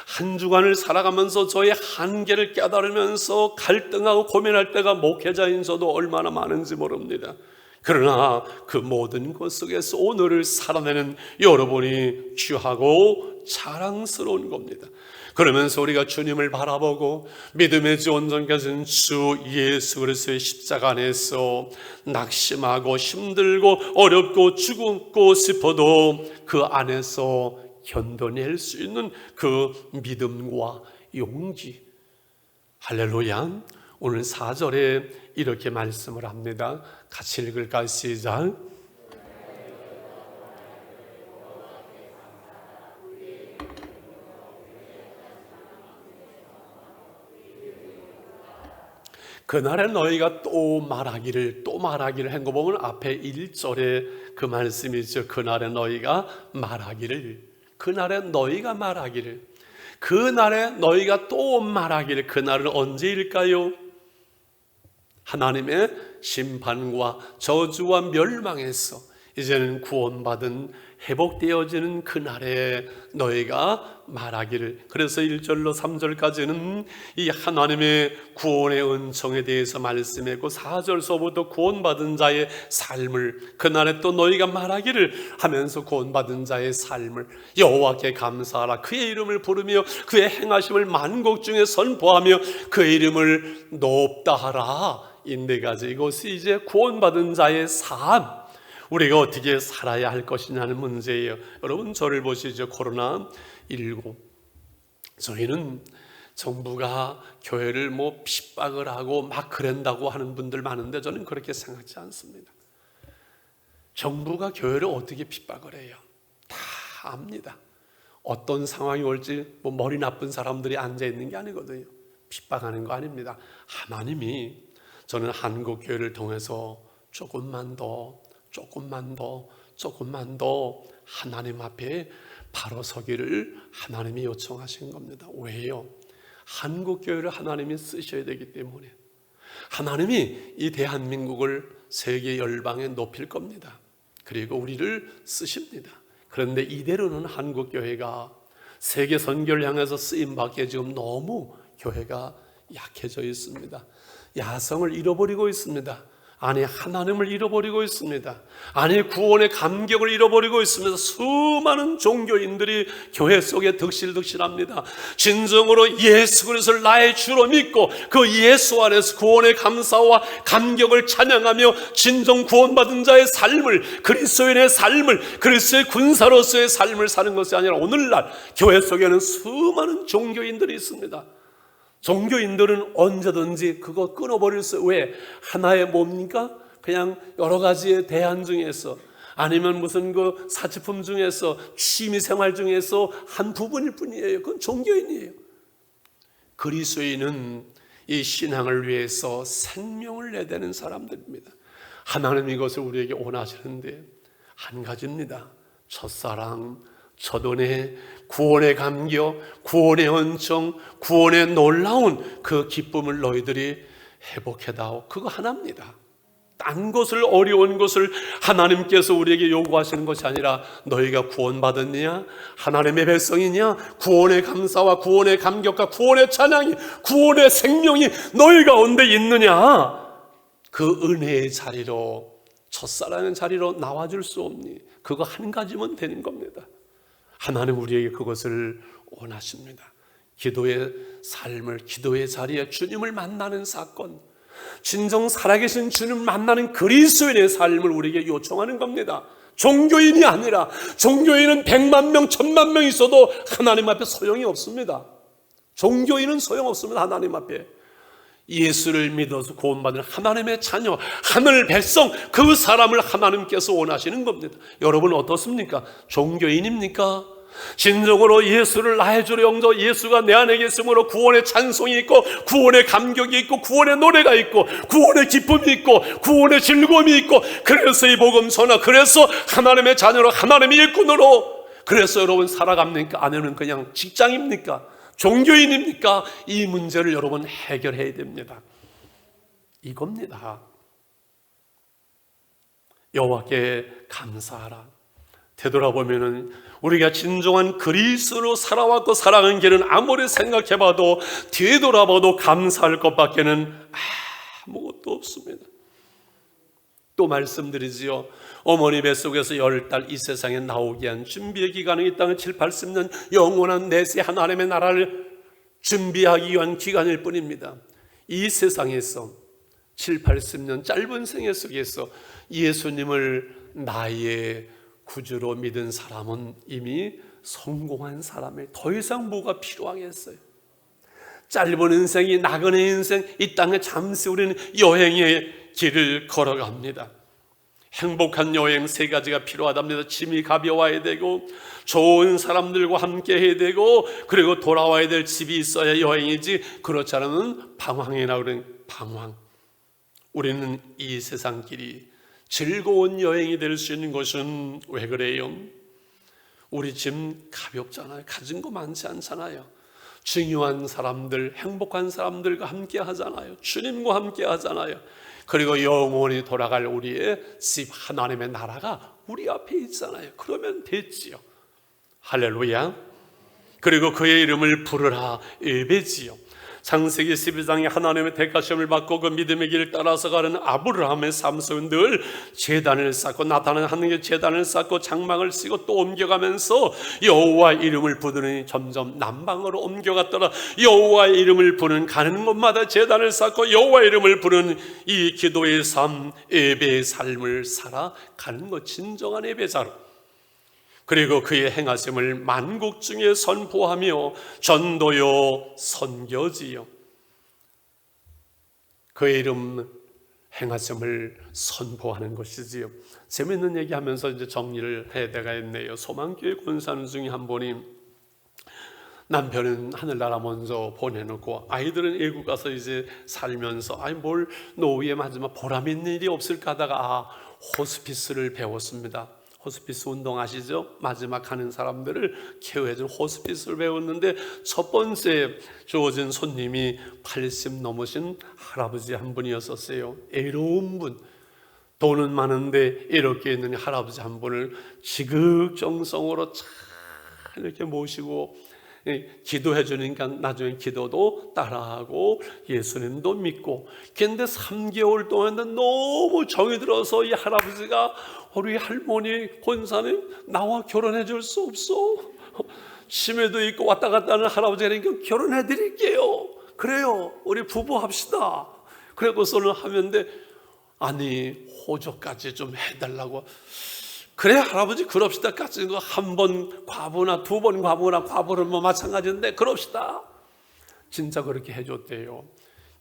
S3: 한 주간을 살아가면서 저의 한계를 깨달으면서 갈등하고 고민할 때가 목회자인 저도 얼마나 많은지 모릅니다. 그러나 그 모든 것 속에서 오늘을 살아내는 여러분이 귀하고 자랑스러운 겁니다. 그러면서 우리가 주님을 바라보고 믿음의 주 온전까지는 주 예수 그리스도의 십자가 안에서 낙심하고 힘들고 어렵고 죽고 싶어도 그 안에서 견뎌낼 수 있는 그 믿음과 용기. 할렐루야. 오늘 4절에 이렇게 말씀을 합니다. 같이 읽을까요? 시작. 그날에 너희가 또 말하기를 한 거 보면 앞에 1절에 그 말씀이죠. 그날에 너희가 말하기를. 그날에 너희가 말하기를. 그날에 너희가 또 말하기를. 그날은 언제일까요? 하나님의 심판과 저주와 멸망에서 이제는 구원받은 회복되어지는 그날에 너희가 말하기를. 그래서 1절로 3절까지는 이 하나님의 구원의 은총에 대해서 말씀했고 4절서부터 구원받은 자의 삶을 그날에 또 너희가 말하기를 하면서 구원받은 자의 삶을 여호와께 감사하라, 그의 이름을 부르며 그의 행하심을 만국 중에 선포하며 그의 이름을 높다 하라. 이 네 가지, 이것이 이제 구원받은 자의 삶, 우리가 어떻게 살아야 할 것이냐는 문제예요. 여러분 저를 보시죠. 코로나19 저희는 정부가 교회를 핍박을 하고 막 그런다고 하는 분들 많은데 저는 그렇게 생각하지 않습니다. 정부가 교회를 어떻게 핍박을 해요? 다 압니다. 어떤 상황이 올지 머리 나쁜 사람들이 앉아있는 게 아니거든요. 핍박하는 거 아닙니다. 하나님이 저는 한국교회를 통해서 조금만 더 하나님 앞에 바로 서기를 하나님이 요청하신 겁니다. 왜요? 한국교회를 하나님이 쓰셔야 되기 때문에. 하나님이 이 대한민국을 세계 열방에 높일 겁니다. 그리고 우리를 쓰십니다. 그런데 이대로는 한국교회가 세계 선교를 향해서 쓰임받기에 지금 너무 교회가 약해져 있습니다. 야성을 잃어버리고 있습니다. 안에 하나님을 잃어버리고 있습니다. 안에 구원의 감격을 잃어버리고 있습니다. 수많은 종교인들이 교회 속에 득실득실합니다. 진정으로 예수 그리스도를 나의 주로 믿고 그 예수 안에서 구원의 감사와 감격을 찬양하며 진정 구원받은 자의 삶을, 그리스도인의 삶을, 그리스도의 군사로서의 삶을 사는 것이 아니라 오늘날 교회 속에는 수많은 종교인들이 있습니다. 종교인들은 언제든지 그거 끊어버릴 수, 왜? 하나의 뭡니까? 그냥 여러 가지의 대안 중에서, 아니면 무슨 그 사치품 중에서, 취미생활 중에서 한 부분일 뿐이에요. 그건 종교인이에요. 그리스도인은 이 신앙을 위해서 생명을 내대는 사람들입니다. 하나님 이것을 우리에게 원하시는데 한 가지입니다. 첫사랑, 첫은혜, 구원의 감격, 구원의 은총, 구원의 놀라운 그 기쁨을 너희들이 회복해다오. 그거 하나입니다. 딴 것을, 어려운 것을 하나님께서 우리에게 요구하시는 것이 아니라 너희가 구원받았느냐, 하나님의 백성이냐, 구원의 감사와 구원의 감격과 구원의 찬양이, 구원의 생명이 너희 가운데 있느냐, 그 은혜의 자리로, 첫사랑의 자리로 나와줄 수 없니? 그거 한 가지면 되는 겁니다. 하나님 우리에게 그것을 원하십니다. 기도의 삶을, 기도의 자리에 주님을 만나는 사건, 진정 살아계신 주님을 만나는 그리스도인의 삶을 우리에게 요청하는 겁니다. 종교인이 아니라, 종교인은 100만 명, 1000만 명 있어도 하나님 앞에 소용이 없습니다. 종교인은 소용없습니다. 하나님 앞에. 예수를 믿어서 구원받은 하나님의 자녀, 하늘 백성, 그 사람을 하나님께서 원하시는 겁니다. 여러분 어떻습니까? 종교인입니까? 진정으로 예수를 나의 주로 영접, 예수가 내 안에 계심으로 구원의 찬송이 있고, 구원의 감격이 있고, 구원의 노래가 있고, 구원의 기쁨이 있고, 구원의 즐거움이 있고, 그래서 이 복음 전하, 그래서 하나님의 자녀로, 하나님의 일꾼으로, 그래서 여러분 살아갑니까? 아니면 그냥 직장입니까? 종교인입니까? 이 문제를 여러분 해결해야 됩니다. 이겁니다. 여호와께 감사하라. 되돌아보면은 우리가 진정한 그리스도로 살아왔고 살아간 길은 아무리 생각해봐도 뒤돌아봐도 감사할 것밖에는 아무것도 없습니다. 또 말씀드리지요. 어머니 뱃속에서 10달 이 세상에 나오게 한 준비의 기간은 이 땅의 7, 80년 영원한 내세 하나님의 나라를 준비하기 위한 기간일 뿐입니다. 이 세상에서 7, 80년 짧은 생애 속에서 예수님을 나의 구주로 믿은 사람은 이미 성공한 사람을 더 이상 뭐가 필요하겠어요? 짧은 인생이 나그네 인생, 이 땅에 잠시 우리는 여행의 길을 걸어갑니다. 행복한 여행 3가지가 필요하답니다. 짐이 가벼워야 되고, 좋은 사람들과 함께 해야 되고, 그리고 돌아와야 될 집이 있어야 여행이지, 그렇지 않으면 방황이라 그러는 방황. 우리는 이 세상 길이 즐거운 여행이 될 수 있는 것은 왜 그래요? 우리 짐 가볍잖아요. 가진 거 많지 않잖아요. 중요한 사람들, 행복한 사람들과 함께 하잖아요. 주님과 함께 하잖아요. 그리고 영원히 돌아갈 우리의 집 하나님의 나라가 우리 앞에 있잖아요. 그러면 됐지요. 할렐루야. 그리고 그의 이름을 부르라 예배지요. 창세기 12장에 하나님의 택하심을 받고 그 믿음의 길을 따라서 가는 아브라함의 삶 속은 늘 제단을 쌓고 나타나는 하나님의 제단을 쌓고 장막을 쓰고 또 옮겨가면서 여호와 이름을 부르니 점점 남방으로 옮겨갔더라. 여호와 이름을 부르는 가는 곳마다 제단을 쌓고 여호와 이름을 부르는 이 기도의 삶, 예배의 삶을 살아가는 것, 진정한 예배자로. 그리고 그의 행하심을 만국 중에 선포하며 전도요 선교지요. 그의 이름 행하심을 선포하는 것이지요. 재밌는 얘기하면서 이제 정리를 해야 되겠네요. 소망교회 권사님 중에 한 분이 남편은 하늘나라 먼저 보내놓고 아이들은 외국 가서 이제 살면서 뭘 노후에 마지막 보람 있는 일이 없을까 하다가 호스피스를 배웠습니다. 호스피스 운동 아시죠? 마지막 가는 사람들을 케어해준 호스피스를 배웠는데 첫 번째 주어진 손님이 80 넘으신 할아버지 한 분이었었어요. 애로운 분, 돈은 많은데 이렇게 있는 할아버지 한 분을 지극정성으로 잘 이렇게 모시고 기도해 주니까 나중에 기도도 따라하고 예수님도 믿고. 근데 3개월 동안 너무 정이 들어서 이 할아버지가 우리 할머니 권사님 나와 결혼해 줄 수 없어? 치매도 있고 왔다 갔다 하는 할아버지니까 결혼해 드릴게요. 그래요, 우리 부부 합시다. 그래고서는 하면데 아니 호적까지 좀 해달라고. 그래 할아버지 그럽시다. 까짓 거 한 번 과부나 2번 과부나 과부는 뭐 마찬가지인데 그럽시다. 진짜 그렇게 해줬대요.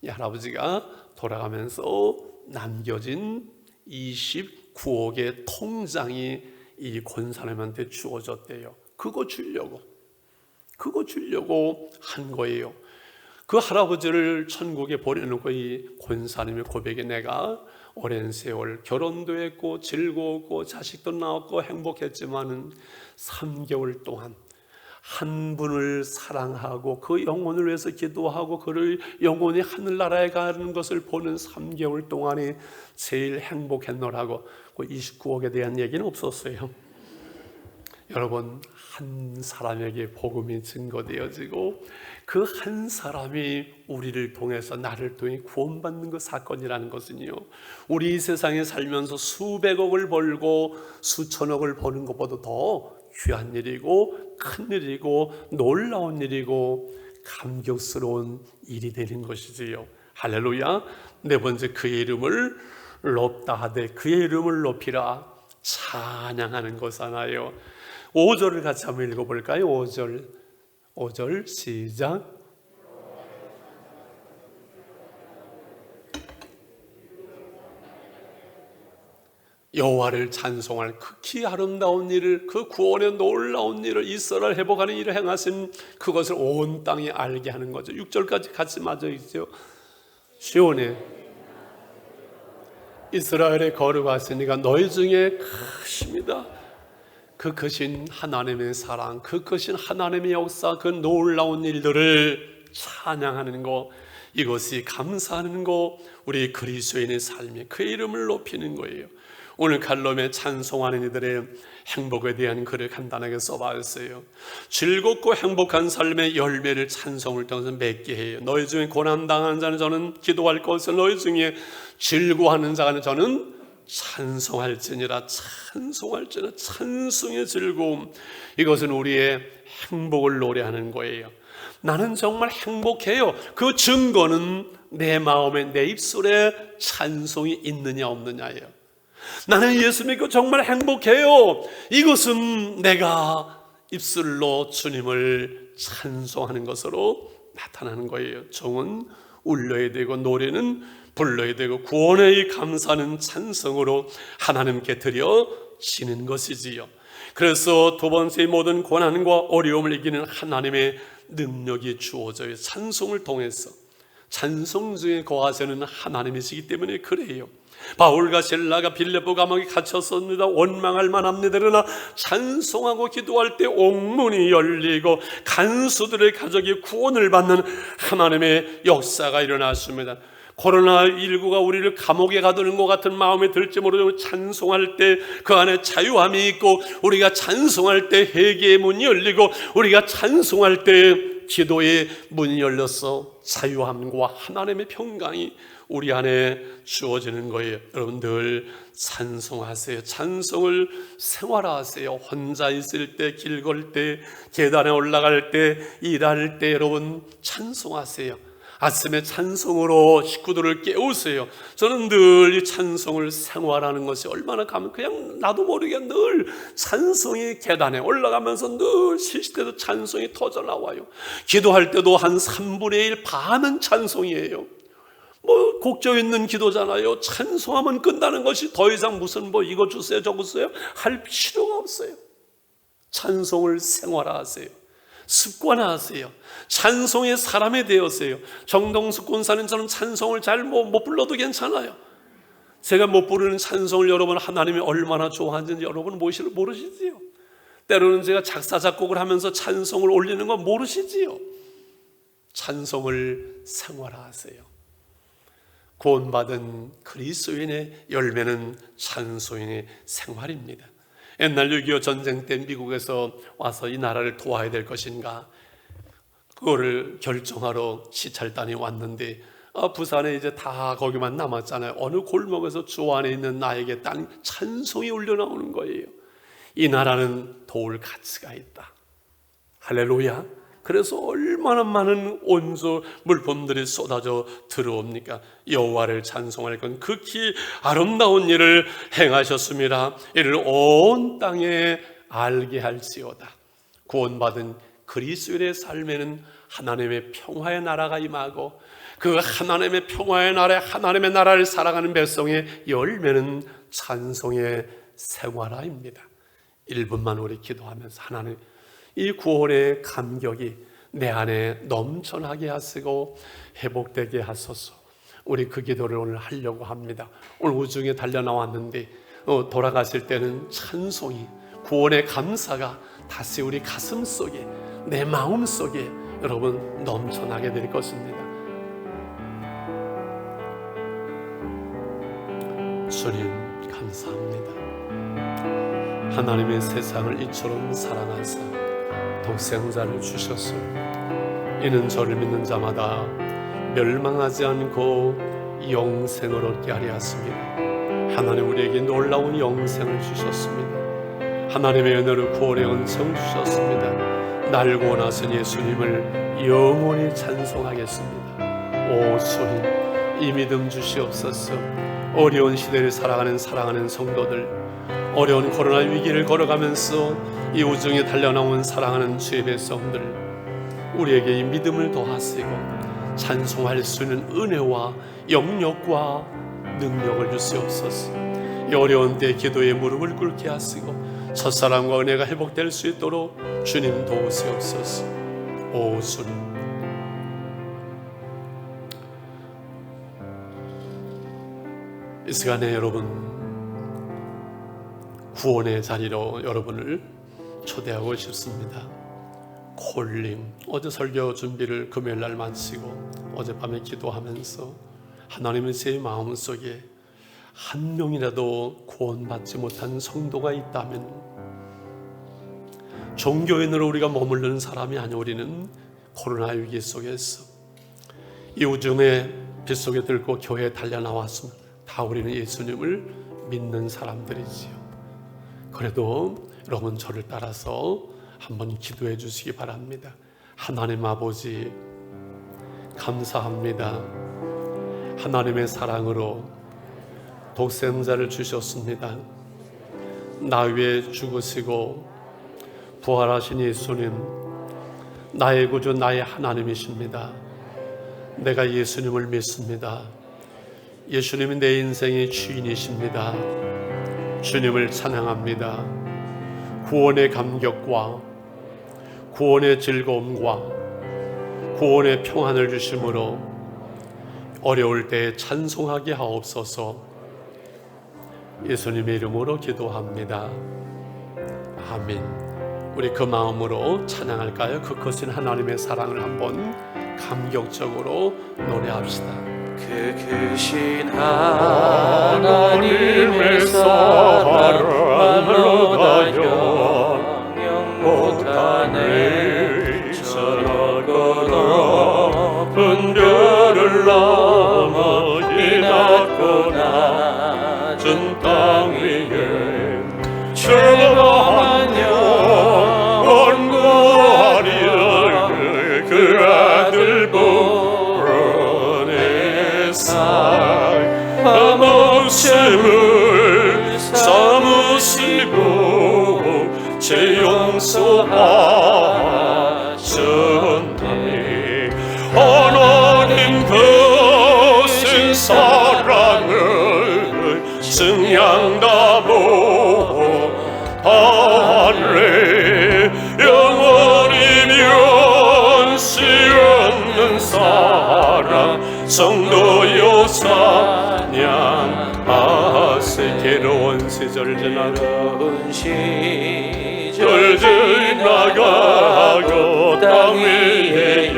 S3: 이 할아버지가 돌아가면서 남겨진 29억의 통장이 이 권사님한테 주어졌대요. 그거 주려고 한 거예요. 그 할아버지를 천국에 보내놓고 이 권사님의 고백에 내가 오랜 세월 결혼도 했고 즐거웠고 자식도 낳았고 행복했지만은 3개월 동안 한 분을 사랑하고 그 영혼을 위해서 기도하고 그를 영혼이 하늘나라에 가는 것을 보는 3개월 동안이 제일 행복했노라고. 그 29억에 대한 얘기는 없었어요. 여러분, 한 사람에게 복음이 증거되어지고 그 한 사람이 우리를 통해서 나를 통해 구원받는 그 사건이라는 것은요, 우리 이 세상에 살면서 수백억을 벌고 수천억을 버는 것보다 더 귀한 일이고 큰 일이고 놀라운 일이고 감격스러운 일이 되는 것이지요. 할렐루야. 네 번째, 그의 이름을 높다 하되 그의 이름을 높이라 찬양하는 것하나요. 5절을 같이 한번 읽어볼까요? 5절 시작. 여호와를 찬송할 극히 아름다운 일을, 그 구원의 놀라운 일을, 이스라엘 회복하는 일을 행하신 그것을 온 땅이 알게 하는 거죠. 6절까지 같이 맞아 있죠. 시온에 이스라엘에 거룩하시니가 너희 중에 크십니다. 그 크신 하나님의 사랑, 그 크신 하나님의 역사, 그 놀라운 일들을 찬양하는 것, 이것이 감사하는 것, 우리 그리스도인의 삶이 그의 이름을 높이는 거예요. 오늘 칼럼에 찬송하는 이들의 행복에 대한 글을 간단하게 써봤어요. 즐겁고 행복한 삶의 열매를 찬송을 통해서 맺게 해요. 너희 중에 고난당하는 자는 저는 기도할 것을, 너희 중에 즐거워하는 자는 저는 찬송할지니라. 찬송할지니라. 찬송의 즐거움, 이것은 우리의 행복을 노래하는 거예요. 나는 정말 행복해요. 그 증거는 내 마음에, 내 입술에 찬송이 있느냐 없느냐예요. 나는 예수 믿고 정말 행복해요. 이것은 내가 입술로 주님을 찬송하는 것으로 나타나는 거예요. 종은 울려야 되고 노래는 불러야 되고 구원의 감사는 찬송으로 하나님께 드려지는 것이지요. 그래서 두 번째, 모든 고난과 어려움을 이기는 하나님의 능력이 주어져요. 찬송을 통해서. 찬송 중에 거하시는 하나님이시기 때문에 그래요. 바울과 실라가 빌립보 감옥에 갇혔습니다. 원망할 만합니다. 그러나 찬송하고 기도할 때 옥문이 열리고 간수들의 가족이 구원을 받는 하나님의 역사가 일어났습니다. 코로나19가 우리를 감옥에 가두는 것 같은 마음이 들지 모르지만 찬송할 때 그 안에 자유함이 있고, 우리가 찬송할 때 회개의 문이 열리고, 우리가 찬송할 때 기도의 문이 열려서 자유함과 하나님의 평강이 우리 안에 주어지는 거예요. 여러분 늘 찬송하세요. 찬송을 생활하세요. 혼자 있을 때, 길 걸 때, 계단에 올라갈 때, 일할 때 여러분 찬송하세요. 아침에 찬송으로 식구들을 깨우세요. 저는 늘 이 찬송을 생활하는 것이 얼마나 그냥 나도 모르게 늘 찬송이 계단에 올라가면서 늘 실시대도 찬송이 터져 나와요. 기도할 때도 한 3분의 1 반은 찬송이에요. 뭐 곡조 있는 기도잖아요. 찬송하면 끝나는 것이 더 이상 무슨 뭐 이거 주세요 저거 주세요 할 필요가 없어요. 찬송을 생활하세요. 습관화하세요. 찬송의 사람이 되었어요. 정동숙 군사는 저는 찬송을 잘 못 불러도 괜찮아요. 제가 못 부르는 찬송을 여러분 하나님이 얼마나 좋아하는지 여러분 모르시지요? 때로는 제가 작사 작곡을 하면서 찬송을 올리는 건 모르시지요? 찬송을 생활화하세요. 구원받은 그리스도인의 열매는 찬송의 생활입니다. 옛날 6.25 전쟁 때 미국에서 와서 이 나라를 도와야 될 것인가, 그거를 결정하러 시찰단이 왔는데 부산에 이제 다 거기만 남았잖아요. 어느 골목에서 주 안에 있는 나에게 땅 찬송이 울려 나오는 거예요. 이 나라는 도울 가치가 있다. 할렐루야. 그래서 얼마나 많은 온수 물품들이 쏟아져 들어옵니까? 여호와를 찬송할 건 극히 아름다운 일을 행하셨습니다. 이를 온 땅에 알게 할지어다. 구원받은 그리스도의 삶에는 하나님의 평화의 나라가 임하고, 그 하나님의 평화의 나라에 하나님의 나라를 살아가는 백성의 열매는 찬송의 생활화입니다. 1분만 우리 기도하면서 하나님, 이 구원의 감격이 내 안에 넘쳐나게 하시고 회복되게 하소서. 우리 그 기도를 오늘 하려고 합니다. 오늘 우중에 달려나왔는데 돌아가실 때는 찬송이, 구원의 감사가 다시 우리 가슴 속에, 내 마음 속에 여러분 넘쳐나게 될 것입니다. 주님 감사합니다. 하나님의 세상을 이처럼 사랑하사 독생자를 주셨어요. 이는 저를 믿는 자마다 멸망하지 않고 영생을 얻게 하려 하십니다. 하나님 우리에게 놀라운 영생을 주셨습니다. 하나님의 은혜로 구원의 은총을 주셨습니다. 날 구원하신 예수님을 영원히 찬송하겠습니다. 오 주님, 이 믿음 주시옵소서. 어려운 시대를 살아가는 사랑하는 성도들, 어려운 코로나 위기를 걸어가면서 이 우중에 달려나온 사랑하는 주의 백성들, 우리에게 이 믿음을 더하시고 찬송할 수 있는 은혜와 영력과 능력을 주시옵소서. 이 어려운 때 기도에 무릎을 꿇게 하시고 첫사랑과 은혜가 회복될 수 있도록 주님 도우시옵소서. 오 주님, 이 시간에 여러분 구원의 자리로 여러분을 초대하고 싶습니다. 콜링, 어제 설교 준비를 금요일날 마치고 어젯밤에 기도하면서 하나님은 제 마음속에 한 명이라도 구원받지 못한 성도가 있다면 종교인으로 우리가 머무르는 사람이 아니오. 우리는 코로나 위기 속에서 이 우중의 빗속에 들고 교회에 달려나왔으면 다 우리는 예수님을 믿는 사람들이지요. 그래도 여러분 저를 따라서 한번 기도해 주시기 바랍니다. 하나님 아버지 감사합니다. 하나님의 사랑으로 독생자를 주셨습니다. 나 위해 죽으시고 부활하신 예수님, 나의 구주, 나의 하나님이십니다. 내가 예수님을 믿습니다. 예수님이 내 인생의 주인이십니다. 주님을 찬양합니다. 구원의 감격과 구원의 즐거움과 구원의 평안을 주심으로 어려울 때 찬송하게 하옵소서. 예수님의 이름으로 기도합니다. 아멘. 우리 그 마음으로 찬양할까요? 그 크신 하나님의 사랑을 한번 감격적으로 노래합시다.
S1: 그 크신 하나님의 사랑을 영영 못하네. 저 높은 별을 넘어 이 낮고 낮은 땅 위에 최고한 영원 구원이여 그 아들 목숨을 삼으시고 제 용서하셨네. 하나님 크신 사랑을 증량다 못하네. 영원히 변치 않는 사랑 성도여 찬양하세. 괴로운 시절 지나가고 땅 위에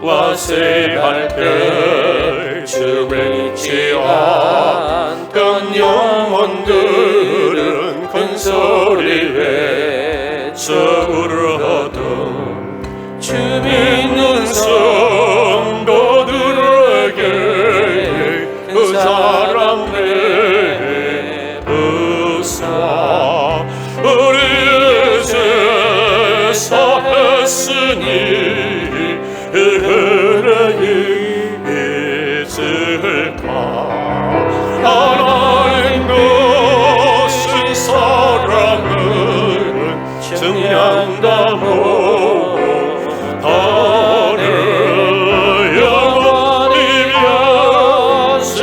S1: 영화세할 때 주를 잊지 않던 영혼들은 큰 소리에 저부르거든. 주 믿는 성도들에게 그 사랑 내부사 우리의 죄 사했으니 그 은혜 잊을까. 하나님 크신 사랑은 증량다 못하네. 영원히 변치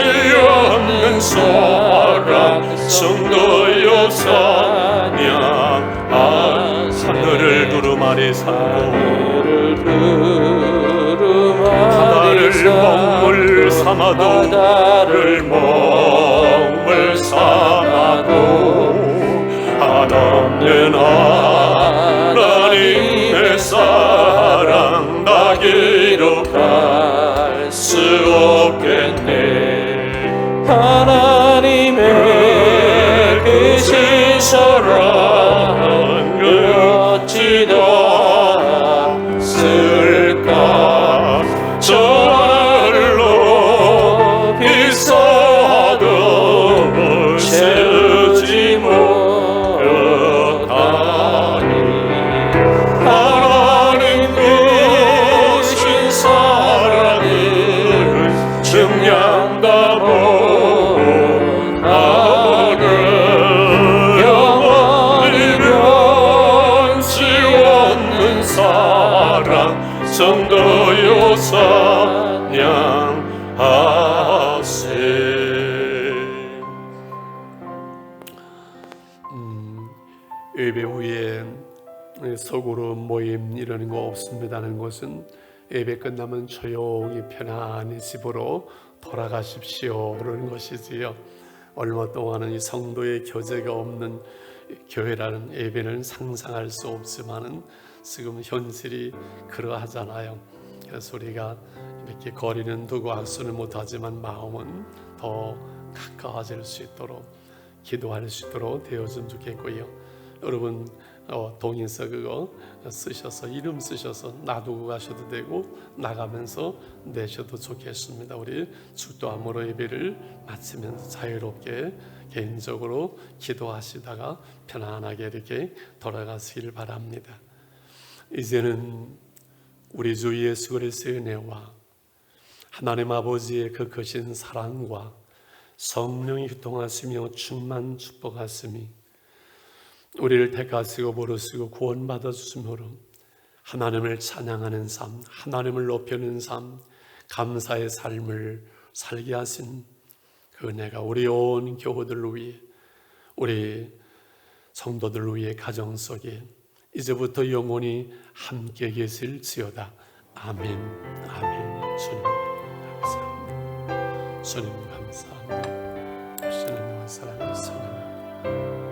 S1: 않는 사랑 성도여 찬양. 하늘을 두루마리 삼고 바다를 먹물 삼아도 한없는 하나님의 사랑 다 기록할 수 없겠네. 하나님의 크신 사랑을 어찌 닿았을까. 저 하늘로 비싸도 채우지 못하니. 하나님 크신 사랑을 증량다 못하네. 영원히 변치 않는 사랑 성도여 찬양하세.
S3: 예배 후에 소그룹 모임 이런 거 없습니다는 것은 예배 끝나면 조용히 편안히 집으로 돌아가십시오 그러는 것이지요. 얼마 동안은 이 성도의 교제가 없는 교회라는 예배는 상상할 수 없지만은 지금 현실이 그러하잖아요. 그래서 우리가 이렇게 거리는 두고 악수는 못하지만 마음은 더 가까워질 수 있도록 기도할 수 있도록 되어주면 좋겠고요. 여러분 동인서 그거 쓰셔서 이름 쓰셔서 놔두고 가셔도 되고 나가면서 내셔도 좋겠습니다. 우리 축도함으로 예배를 마치면서 자유롭게 개인적으로 기도하시다가 편안하게 이렇게 돌아가시길 바랍니다. 이제는 우리 주 예수 그리스도의 은혜와 하나님 아버지의 그 크신 사랑과 성령이 교통하시며 충만 축복하심이 우리를 택하시고 부르시고 구원받아 주심으로 하나님을 찬양하는 삶, 하나님을 높이는 삶, 감사의 삶을 살게 하신 그 은혜가 우리 온 교우들을 위해, 우리 성도들을 위해 가정 속에 이제부터 영원히 함께 계실지어다. 아멘. 아멘. 주님 감사합니다. 주님 감사합니다. 주님과 사랑하는 주님.